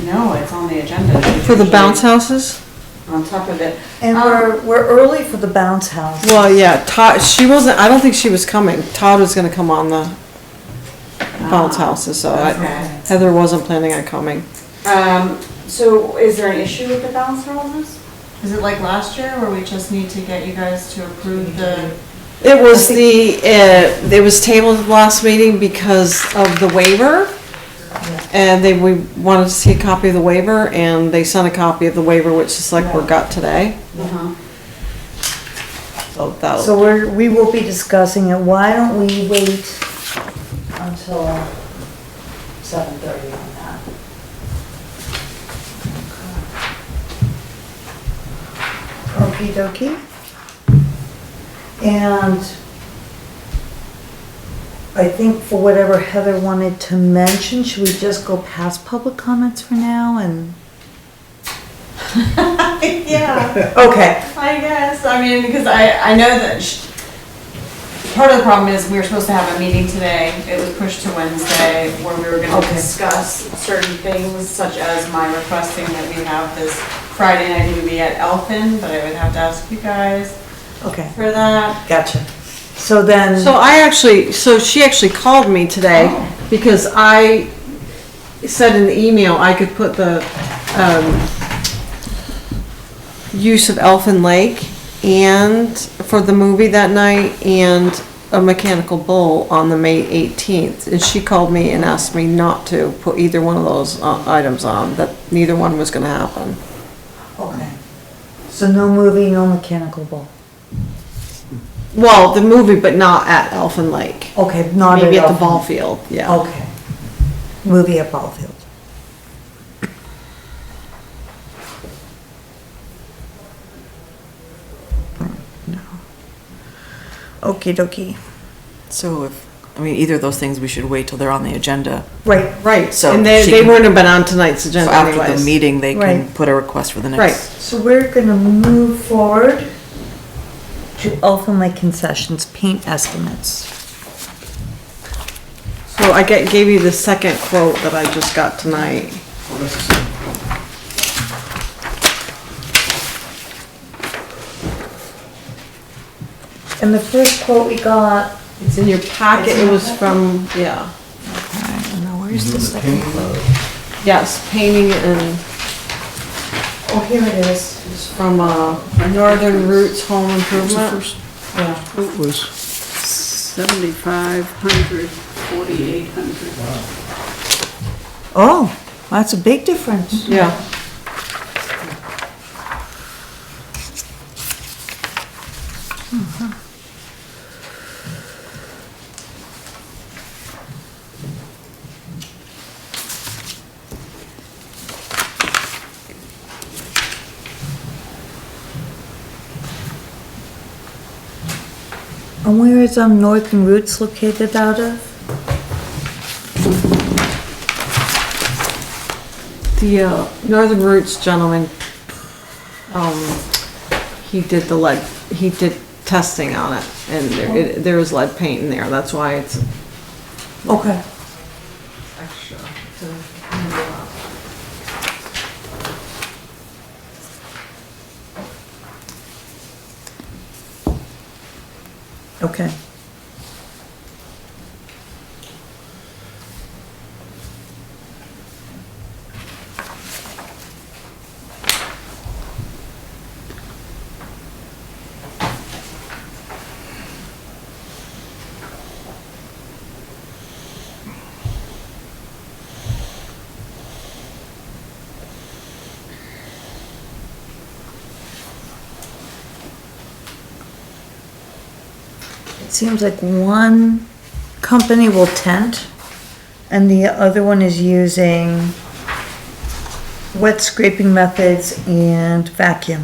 know, it's on the agenda. For the bounce houses? On top of it. And we're early for the bounce house. Well, yeah, Todd, she wasn't, I don't think she was coming. Todd was gonna come on the bounce houses, so Okay. Heather wasn't planning on coming. So is there an issue with the bounce houses? Is it like last year where we just need to get you guys to approve the? It was it was tabled last meeting because of the waiver. And we wanted to see a copy of the waiver, and they sent a copy of the waiver, which the select board got today. So we will be discussing it. Why don't we wait until 7:30 on that? Okey dokey. And I think for whatever Heather wanted to mention, should we just go past public comments for now and? Yeah. Okay. I guess, I mean, because I know that part of the problem is we were supposed to have a meeting today. It was pushed to Wednesday where we were gonna discuss certain things such as my requesting that we have this Friday night movie at Elfin, but I would have to ask you guys Okay, for that. gotcha. So then. So she actually called me today because I said in the email I could put the, use of Elfin Lake and for the movie that night and a mechanical bull on the May 18th. And she called me and asked me not to put either one of those items on, that neither one was gonna happen. Okay. So no movie, no mechanical bull. Well, the movie, but not at Elfin Lake. Okay, not Maybe at the Elfin. ball field, yeah. Okay. Movie at ball field. No. Okie dokie. So either of those things, we should wait till they're on the agenda. Right, Right, So and they she can- wouldn't have been on tonight's So agenda after the anyways. meeting, they can Right. put a request for the Right. next. so we're gonna move forward to Elfin Lake Concessions paint estimates. So I gave you the second quote that I just got tonight. And the first quote we got, It's in your packet, it was from, yeah, I don't know, where's the second quote? yes, painting and, Oh, here it is. it's from, Northern Roots Home Improvement. Yeah. It was, 7,500, 4,800. Oh, that's a big difference. Yeah. And where is Northern Roots located out of? The, Northern Roots gentleman, he did the lead, he did testing on it, and there was lead paint in there, that's why it's Okay. extra. Okay. It seems like one company will tent and the other one is using wet scraping methods and vacuum.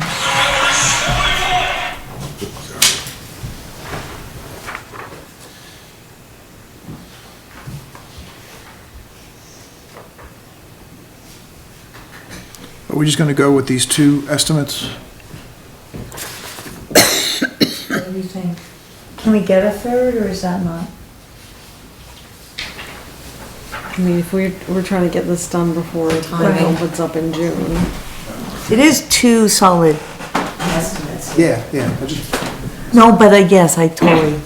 are we just gonna go with these two estimates? What do you think? Can we get a third or is that not? I mean, if we're trying to get this done before time Right. opens up in June. It is two solid estimates. Yeah, I just, No, but I guess I totally.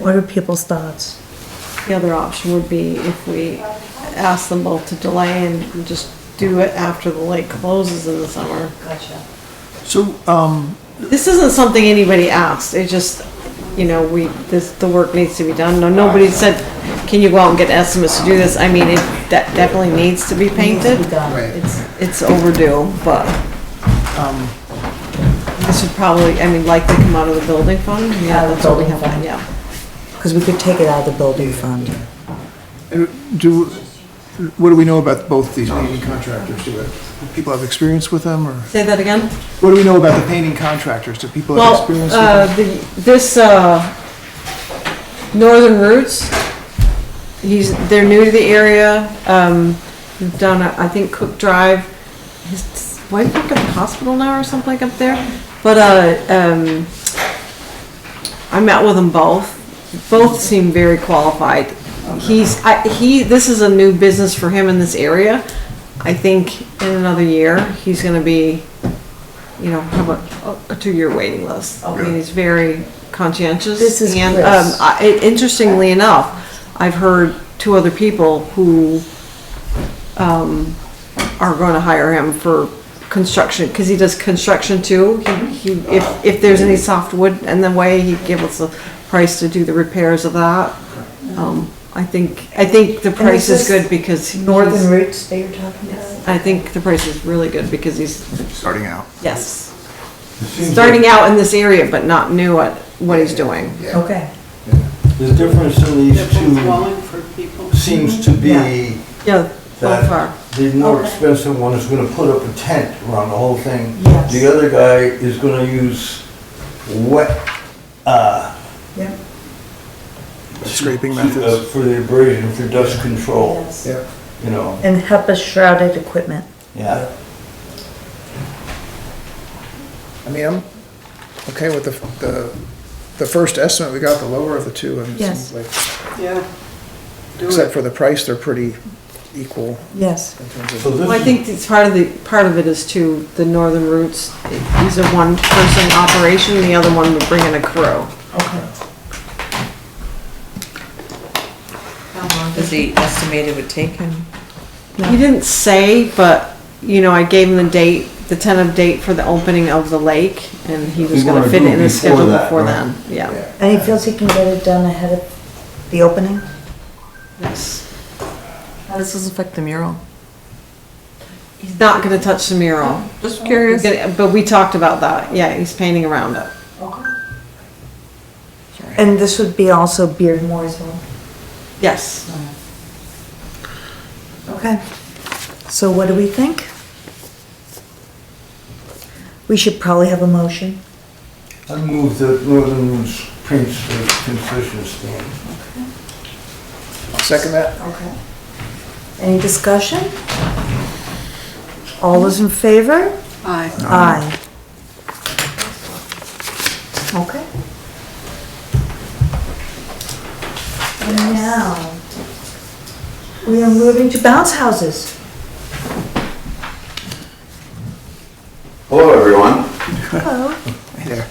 What are people's thoughts? The other option would be if we ask them both to delay and just do it after the lake closes in the summer. Gotcha. So, This isn't something anybody asked, it just, you know, the work needs to be done. No, nobody said, can you go out and get estimates to do this? I mean, that definitely needs to be painted. It's overdue, but, this would probably, I mean, likely come out of the building fund? Yeah, the that's what we building have, fund. yeah. Because we could take it out of the building fund. what do we know about both these painting contractors? Do people have experience with them, or? Say that again? What do we know about the painting contractors? Do people have Well, experience with them? this, Northern Roots, they're new to the area, they've done, I think, Cook Drive. His wife worked at the hospital now or something like up there, but, I met with them both. Both seem very qualified. This is a new business for him in this area. I think in another year, he's gonna be, you know, have a 2-year waiting list. I mean, he's very conscientious. This is and, Chris. interestingly enough, I've heard 2 other people who, are gonna hire him for construction, cause he does construction too. If there's any softwood in the way, he'd give us a price to do the repairs of that. I think the price is good because Northern Roots that you're talking about? I think the price is really good because he's, Starting out. yes, starting out in this area, but not new at what he's doing. Okay. The difference in these two Wallingford people. seems to be Yeah, both are. that the more expensive one is gonna put up a tent around the whole thing. Yes. The other guy is gonna use wet, Yep. Scraping methods. for the abrasion, for dust control, Yes. Yeah. you know, And HEPA shrouded equipment. yeah. I mean, I'm okay with the first estimate. We got the lower of the two, and it Yes. seems like, Yeah. except for the price, they're pretty equal Yes. in terms So of. Well, I this think it's part of it is too, the Northern Roots, he's a one-person operation, the other one would bring in a crew. Okay. How long does he estimate it would take him? He didn't say, but, you know, I gave him the date, the tentative date for the opening of the lake, and he was He's gonna gonna fit do it in it his before schedule that, before right? then, yeah. And he feels he can get it done ahead of the opening? Yes. How does this affect the mural? He's not gonna touch the mural. Just curious. But we talked about that, yeah, he's painting around it. And this would be also Beardmore's. Yes. Okay. So what do we think? We should probably have a motion. I move that Northern Roots paints the concession stand. Second that? Okay. Any discussion? All those in favor? Aye. Aye. Okay. And now, we are moving to bounce houses. Hello, everyone. Hello. Hey there.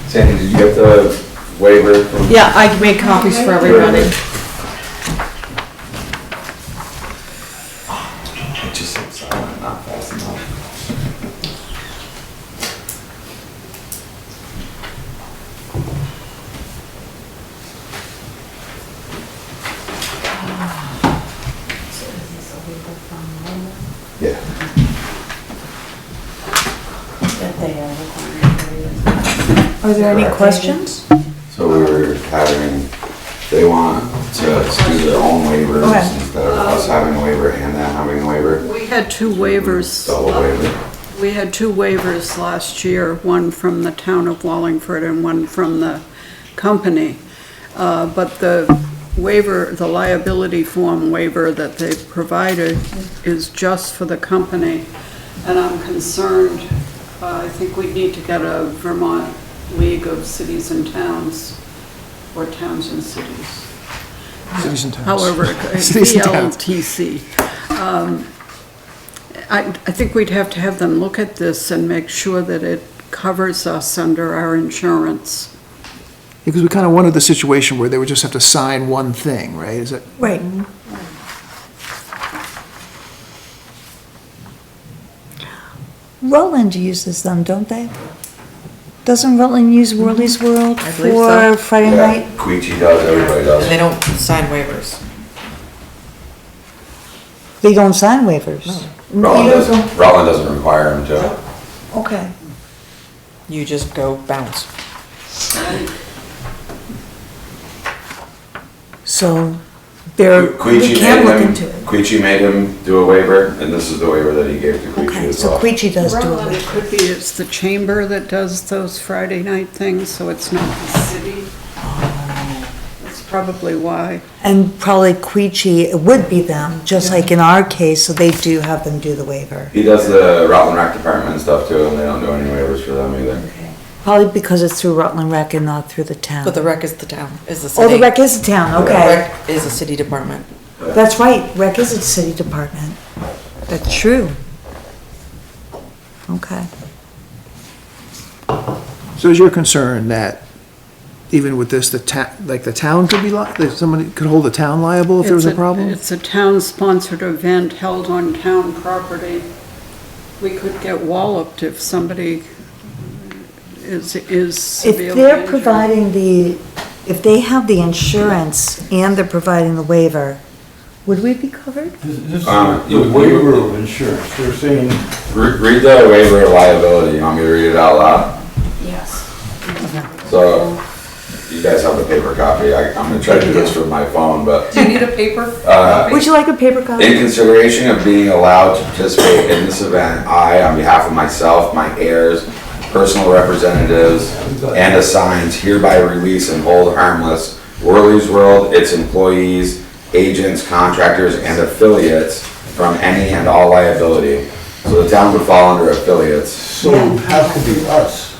Sandy, did you get the waiver from? Yeah, I made copies for everybody. It just said silent, not fast enough. Yeah. Are there any questions? So we were having, they want to do their own waivers Okay. instead of us having a waiver and them having a waiver. We had 2 waivers. Double waiver. We had 2 waivers last year, one from the town of Wallingford and one from the company. But the waiver, the liability form waiver that they provided is just for the company. And I'm concerned, I think we need to get a Vermont League of Cities and Towns, or Towns and Cities. Cities and towns. However, Cities and towns. VLTC. I think we'd have to have them look at this and make sure that it covers us under our insurance. Because we kind of wanted the situation where they would just have to sign one thing, right? Is it? Right. Rutland uses them, don't they? Doesn't Rutland use Worley's World I believe for so. Friday Yeah, night? Queechy does, everybody does. And they don't sign waivers. They don't sign waivers? Rutland You doesn't, don't- Rutland doesn't require them to. Okay. You just go bounce. So, they're, we Queechy can look made into him, it. Queechy made him do a waiver, and this is the waiver that he gave to Queechy Okay, as so well. Queechy does do Rutland, it. it could be it's the chamber that does those Friday night things, so it's not the city. That's probably why. And probably Queechy, it would be them, just like in our case, so they do have them do the waiver. He does the Rutland Rec Department and stuff too, and they don't do any waivers for them either. Probably because it's through Rutland Rec and not through the town. But the rec is the town, is the city. Oh, the rec is the town, The okay. rec is a city department. That's right, rec is a city department. That's true. Okay. So is your concern that even with this, the town could be that somebody could hold the town liable if there was a problem? It's a town-sponsored event held on town property. We could get walloped if somebody is If severely they're injured. providing if they have the insurance and they're providing the waiver, would we be covered? This is You- the waiver of insurance, they're saying, Read the waiver of liability, you want me to read it out loud? Yes. So, you guys have the paper copy, I'm gonna try to do this from my phone, but, Do you need a paper? Would you like a paper in copy? consideration of being allowed to participate in this event, I, on behalf of myself, my heirs, personal representatives, and assigns hereby release and hold harmless Worley's World, its employees, agents, contractors, and affiliates from any and all liability. So the town would fall under affiliates. so it would have to be us.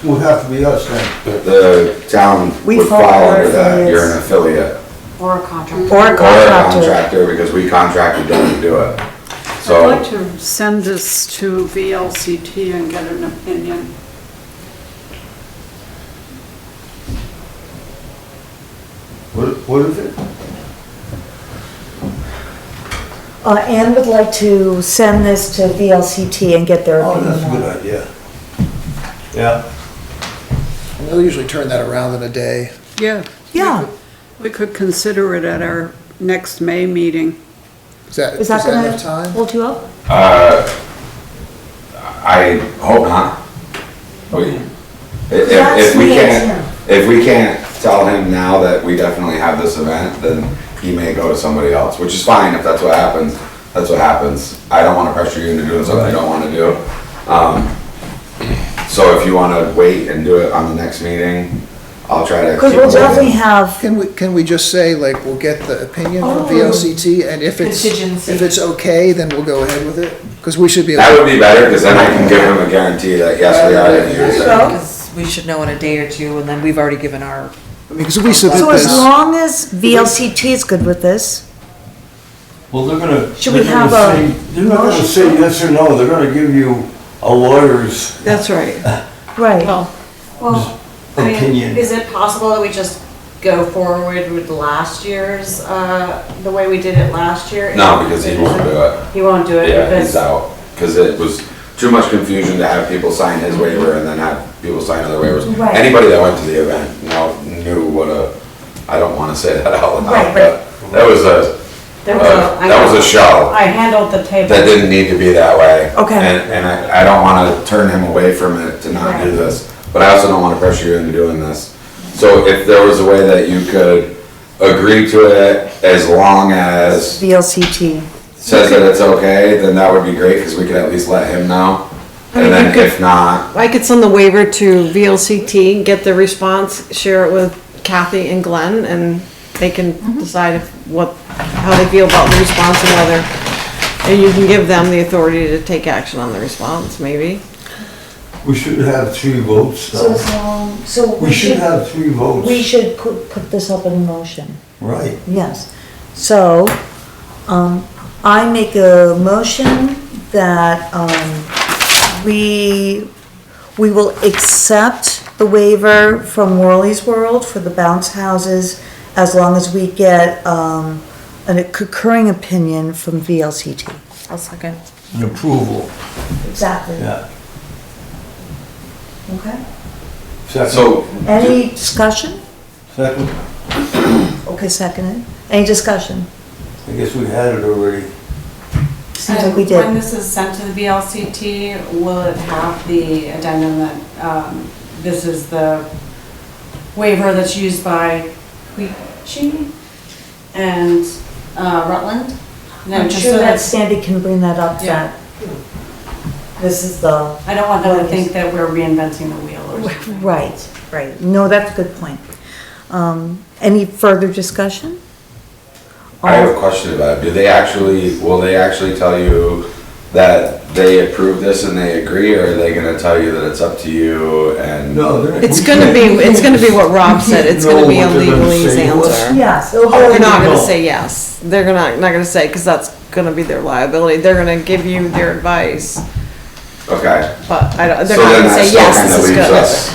It would have to be us then. The town We would fall fall under under that, you're an affiliates. affiliate. Or a contract. Or a Or a contractor? contractor, because we contracted them to do it. I'd So, like to send this to VLCT and get an opinion. What is it? Ann would like to send this to VLCT and get their Oh, opinion that's a on good it. idea. Yeah. And they'll usually turn that around in a day. Yeah. Yeah. We could consider it at our next May meeting. Is that Is that enough gonna time? hold you up? I hope not. That's If we me, can't, if we can't tell him now that we definitely have this event, then he may go to somebody else, which is fine, if that's what happens, that's what happens. I don't wanna pressure you into doing something you don't wanna do. So if you wanna wait and do it on the next meeting, I'll try to. Because keep we'll it moving. definitely have, Can we just say, like, we'll get the opinion from VLCT, and if Contingency. it's okay, then we'll go ahead with it? Because we should be That able, would be better, because then I can give him a guarantee that, yes, we are gonna use it. Because we should know in a day or two, and then we've already given our, I mean, because if we submit so as this, long as VLCT is good with this, Well, they're gonna. Should we they're gonna have a say- They're not gonna motion? say yes or no, they're gonna give you a lawyer's That's right. right. Well, Well, I mean, opinion. is it possible that we just go forward with last year's, the way we did it last year? No, because he won't do it. He won't do it Yeah, because. he's out, because it was too much confusion to have people sign his waiver and then have people sign other waivers. Right. Anybody that went to the event, knew what I don't wanna say that out Right, loud, but- but that was a, that was a show. I handled the table. That didn't need to be that way. Okay. And I don't wanna turn him away from it to not do Right. this, but I also don't wanna pressure you into doing this. So if there was a way that you could agree to it as long as VLCT. says that it's okay, then that would be great, because we could at least let him know. mean, And then you could- if not, I could send the waiver to VLCT, get the response, share it with Kathy and Glenn, and they can decide how they feel about the response and whether, and you can give them the authority to take action on the response, maybe. We should have 3 votes So though. as long, so We should have 3 votes. we should put this up in motion. Right. Yes. So, I make a motion that, we will accept the waiver from Worley's World for the bounce houses as long as we get, a concurring opinion from VLCT. I'll second. An approval, Exactly. yeah. Okay. Second. So, Any discussion? Second, Okay, seconded. Any discussion? I guess we had it already. Seems like we And When did. this is sent to the VLCT, will it have the addendum that, this is the waiver that's used by Queechee and, Rutland? No, I'm just sure so that that's- Sandy can bring that up, Yeah. that this is the, I don't want them to think that we're reinventing the wheel or something. right. No, that's a good point. Any further discussion? I have a question about it. Will they actually tell you that they approve this and they agree, or are they gonna tell you that it's up to you and? No, It's gonna be what Rob said, it's gonna be a know what they're gonna legalese say to us. answer. Yes. They're not gonna No. say yes, they're not gonna say, cause that's gonna be their liability, they're gonna give you their advice, Okay. but they're not So then gonna that say, still yes, kinda this is leaves good. us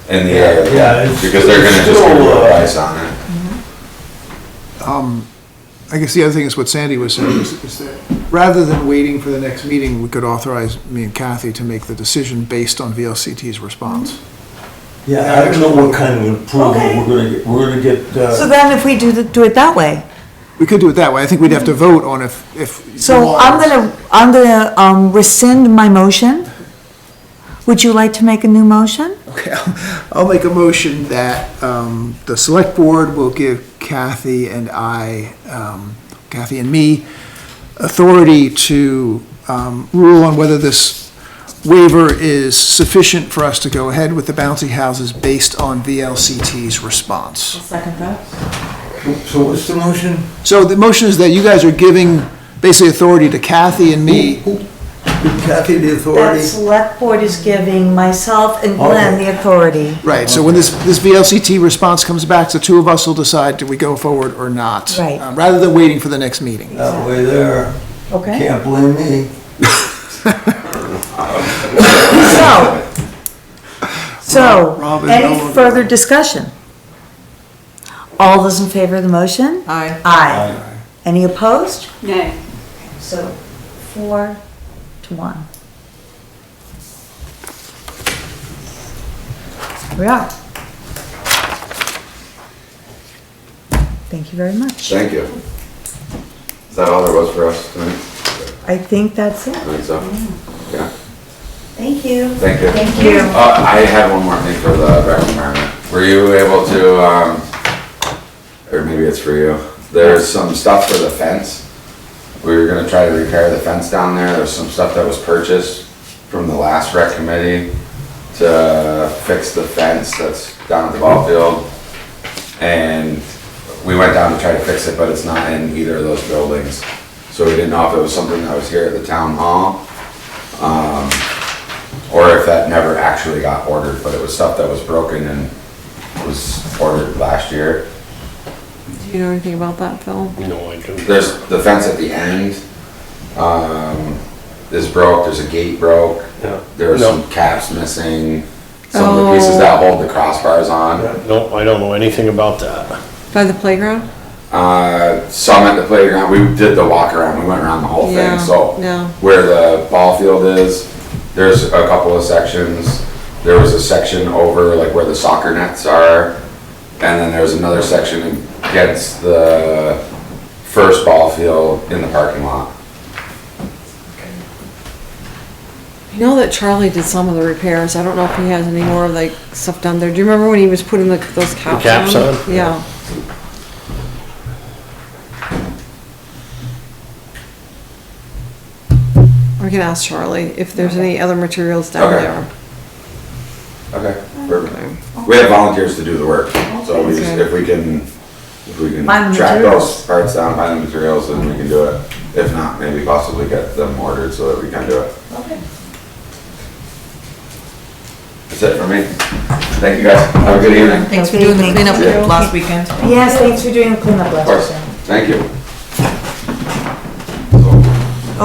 in the air. Yeah, it's- Because they're gonna it's just give you still, advice on it. I guess the other thing is what Sandy was saying, is that rather than waiting for the next meeting, we could authorize me and Kathy to make the decision based on VLCT's response. Yeah, I don't know what kind of approval Okay. we're gonna get, So then if we do it that way, We could do it that way. I think we'd have to vote on if. so I'm gonna rescind my motion. Would you like to make a new motion? Okay, I'll make a motion that the select board will give Kathy and Kathy and me, authority to rule on whether this waiver is sufficient for us to go ahead with the bouncy houses based on VLCT's response. Second that. so what's the motion? So the motion is that you guys are giving basically authority to Kathy and me. Give Kathy the That authority? select board is giving myself and Glenn the authority. Right, so when this VLCT response comes back, the two of us will decide, do we go forward or not? Right. Rather than waiting for the next meeting. That way there, Okay? can't blame me. So, Rob is no any longer- further discussion? All those in favor of the motion? Aye. Aye. Any opposed? Nay. So, 4-1. We are. Thank you very much. Thank you. Is that all there was for us tonight? I think that's it. I think so. Yeah, Thank you. thank you. Thank you. I had one more thing for the rec environment. Were you able to, or maybe it's for you, there's some stuff for the fence. We were gonna try to repair the fence down there. There's some stuff that was purchased from the last rec committee to fix the fence that's down at the ball field. And we went down to try to fix it, but it's not in either of those buildings. So we didn't know if it was something that was here at the town hall, or if that never actually got ordered, but it was stuff that was broken and was ordered last year. Do you know anything about that, Phil? No, I don't. There's the fence at the end, is broke, there's a gate broke, Yeah. there's No. some caps missing, some of the pieces that hold the crossbars on. No, I don't know anything about that. By the playground? Some at the playground, we did the walk around, we went around the whole Yeah, thing, so. yeah. Where the ball field is, there's a couple of sections. There was a section over like where the soccer nets are, and then there's another section against the first ball field in the parking lot. I know that Charlie did some of the repairs, I don't know if he has any more like stuff done there. Do you remember when he was putting those caps on? caps on? Yeah. We can ask Charlie if there's any other materials down Okay. there. Okay, perfect. We have volunteers to do the work, so we just, Okay. if we can Find the track materials. those parts down, find the materials, then we can do it. If not, maybe possibly get them ordered so that we can do it. Okay. That's it for me. Thank you guys. Have a good evening. Thanks for doing the Thank cleanup you. last weekend. Yes, thanks for doing the cleanup Of last course. weekend. Thank you.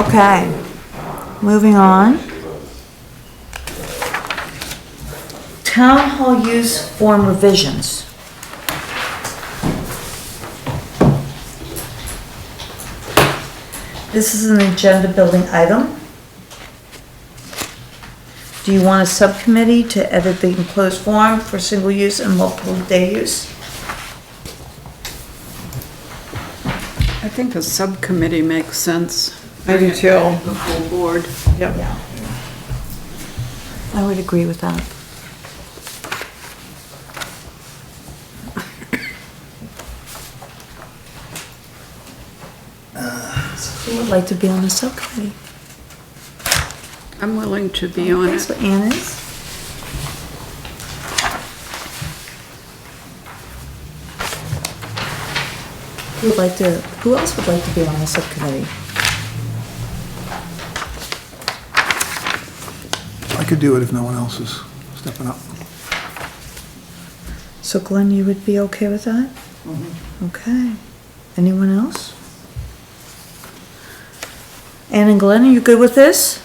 Okay, moving on. town hall use form revisions. This is an agenda building item. Do you want a subcommittee to edit the enclosed form for single use and multiple day use? I think a subcommittee makes sense. I do too. The full board. Yep. Yeah. I would agree with that. So who would like to be on the subcommittee? I'm willing to be on That's it. what Ann is. Who else would like to be on the subcommittee? I could do it if no one else is stepping up. So Glenn, you would be okay with that? Okay. Anyone else? Ann and Glenn, are you good with this?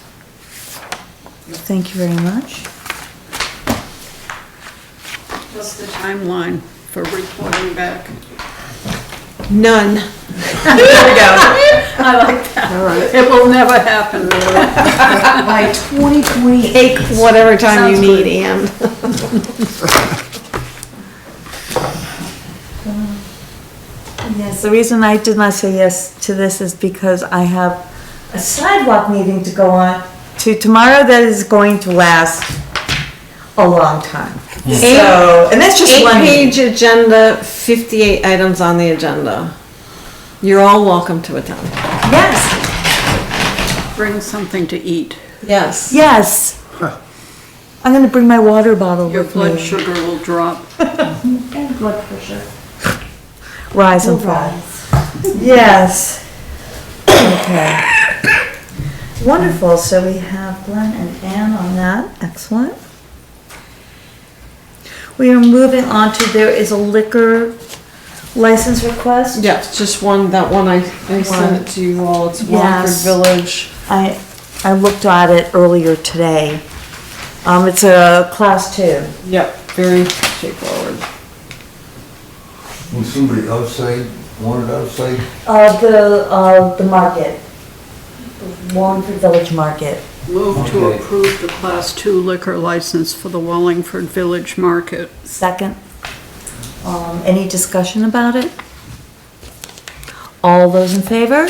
Thank you very much. What's the timeline for reporting back? None. There we go. I like that. All right. It will never happen. By 2028. Take whatever time you need, Ann. Yes, the reason I did not say yes to this is because I have a sidewalk meeting to go on to tomorrow that is going to last a long time. So, and that's just one. 8-page agenda, 58 items on the agenda. You're all welcome to attend. Yes, Bring something to eat. Yes. yes. I'm gonna bring my water bottle Your with blood me. sugar will drop. And blood pressure. Rise and fall. Yes. Okay. Wonderful, so we have Glenn and Ann on that, excellent. We are moving on to, there is a liquor license request. Yeah, it's just one, that one I sent it to you all, it's Wallingford Yes. Village. I looked at it earlier today. It's a class 2. Yep, very straightforward. Was somebody outside, wanted outside? The market. Wallingford Village Market. Move to Okay. approve the Class 2 liquor license for the Wallingford Village Market. Second. Any discussion about it? All those in favor?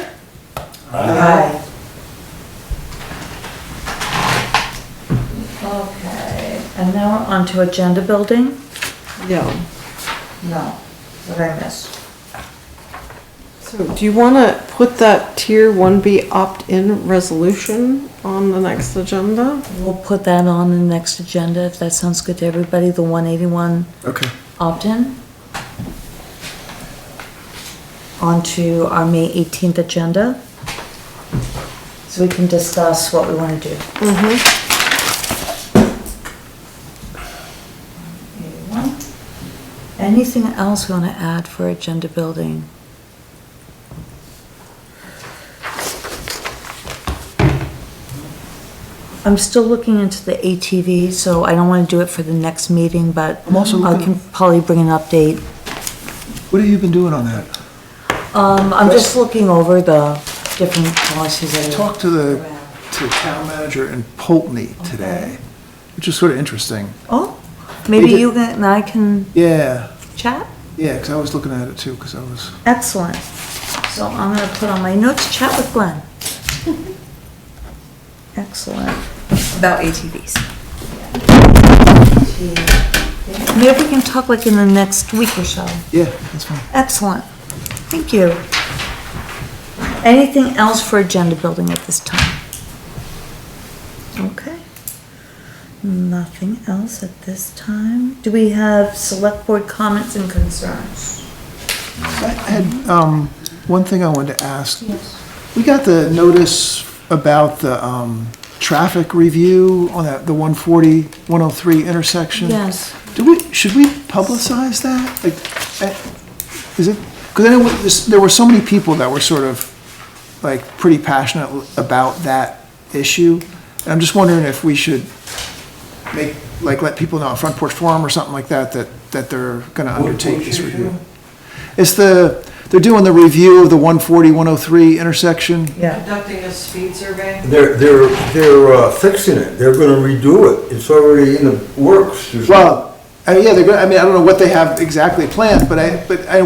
Aye. Okay, and now we're on to agenda building? Yeah. No. What did I miss? So do you wanna put that tier 1B opt-in resolution on the next agenda? We'll put that on the next agenda, if that sounds good to everybody, the 181 Okay. opt-in. On to our May 18th agenda. So we can discuss what we want to do. 81. Anything else we want to add for agenda building? I'm still looking into the ATV, so I don't want to do it for the next meeting, but I'm also I looking- can probably bring an update. What have you been doing on that? I'm just looking over the different policies that are. Talked to the town manager in Pulteney today, which is sort of interesting. Oh, maybe did- you and I can Yeah, chat? yeah, because I was looking at it too, because I was, Excellent. So I'm gonna put on my notes, chat with Glenn. Excellent. About ATVs. Maybe we can talk like in the next week or so. yeah, that's fine. Excellent. Thank you. Anything else for agenda building at this time? Okay. Nothing else at this time. Do we have select board comments and concerns? I had, one thing I wanted to ask. Yes. We got the notice about the, traffic review on that, the 140, 103 intersection. Yes. Should we publicize that? Like, is it, because I know there were so many people that were sort of, like, pretty passionate about that issue. And I'm just wondering if we should like let people know on Front Porch Forum or something like that, that they're gonna undertake this review. It's they're doing the review of the 140, 103 intersection. Yeah. Conducting a speed survey. They're fixing it, they're gonna redo it, it's already in the works. There's no- Well, yeah, they're gonna, I mean, I don't know what they have exactly planned, but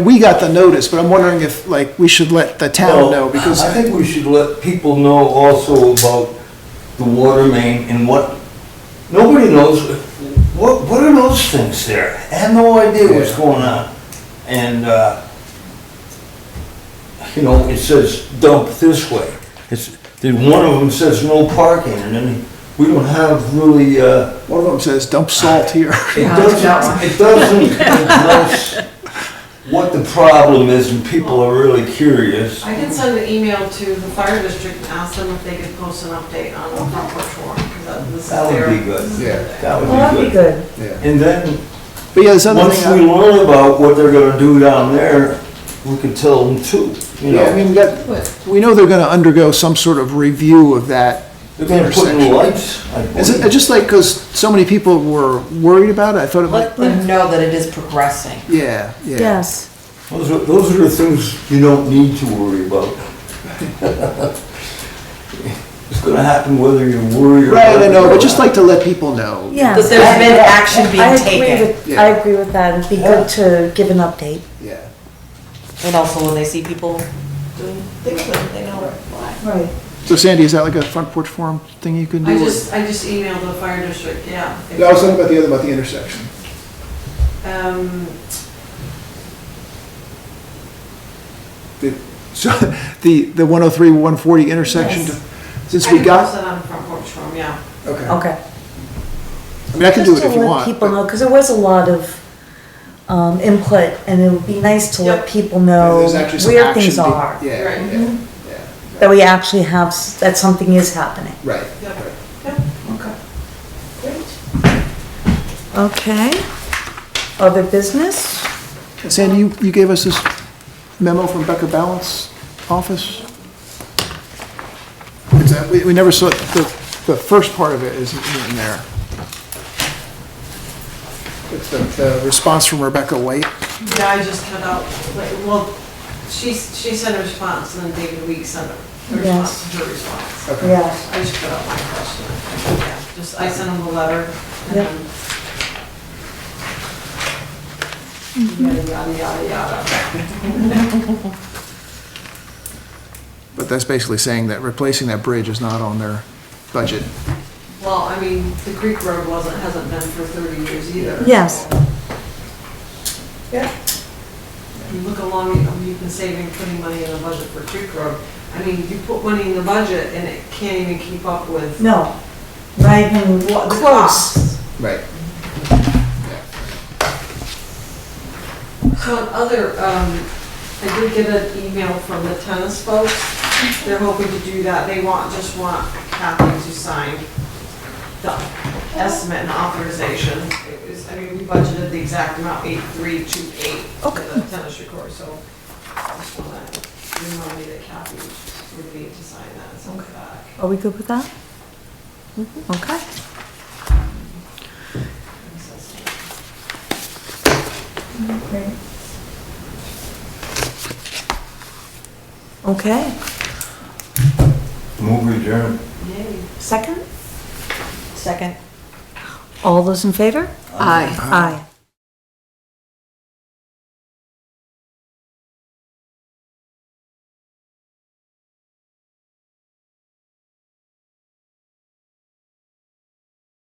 we got the notice, but I'm wondering if, like, we should let the town know, because. I think we should let people know also about the water main and what, nobody knows, what are those things there? I have no idea what's going on. And, you know, it says dump this way. Then one of them says no parking, and then we don't have really, One of them says dump salt here. it doesn't address what the problem is, and people are really curious. I can send an email to the fire district and ask them if they could post an update on the Front Porch Forum, because this is That their. would be good. Yeah. That Well, that'd would be be good. good. Yeah. And then, But yeah, this other once we thing, learn about what they're gonna do down there, we can tell them too, you yeah, I know? mean, we know they're gonna undergo some sort of review of that They're gonna put in intersection. lights, I Is it believe. just like, because so many people were worried about it, I thought it Let might, them know that it is progressing. yeah, yeah. Yes. Those are the things you don't need to worry about. It's gonna happen whether you worry or not. Right, I know, but just like to let people know. Yeah. That there's been action I being agree taken. with, I agree with that. It'd be good to give an update. Yeah. And also when they see people doing things, they know why. Right. So Sandy, is that like a Front Porch Forum thing you can do? I just emailed the fire district, yeah. No, I was talking about the other, about the intersection. So, the 103, 140 intersection, Yes. since I we can got, post it on Front Porch Forum, yeah. okay. Okay. I mean, I can do it if you Just to let want. people but- know, because there was a lot of input, and it would be nice to let Yep. people Yeah, know there's actually some where action things be- are. Yeah, Right. yeah, yeah, That we actually have, that something is happening. right. Yep. Okay. Other business? Sandy, you gave us this memo from Becca Balance office? Is that, we never saw, the first part of it isn't in there. It's the response from Rebecca White. Yeah, I just cut out, like, well, she sent a response, and then David Weeks sent a response to her response. Okay. Yeah. I just cut out my question. Yeah, just, I sent him the letter, and Yep. then. Yada, yada, yada, yada. But that's basically saying that replacing that bridge is not on their budget. Well, I mean, the Creek Road hasn't been for 30 years either. Yes. Yeah. You look along, you've been saving, putting money in the budget for Creek Road. I mean, you put money in the budget and it can't even keep up with No. Right, and what the close. costs. Right. So on other, I did get an email from the tennis folks. They're hoping to do that. They just want Kathy to sign the estimate and authorization. It was, I mean, we budgeted the exact amount, 8328 for the tennis record, so I just wanna remind me that Kathy would need to sign that and send it back. Are we good with that? Okay. Okay. Move adjourned. Yay. Second? Second. All those in favor? Aye. Aye.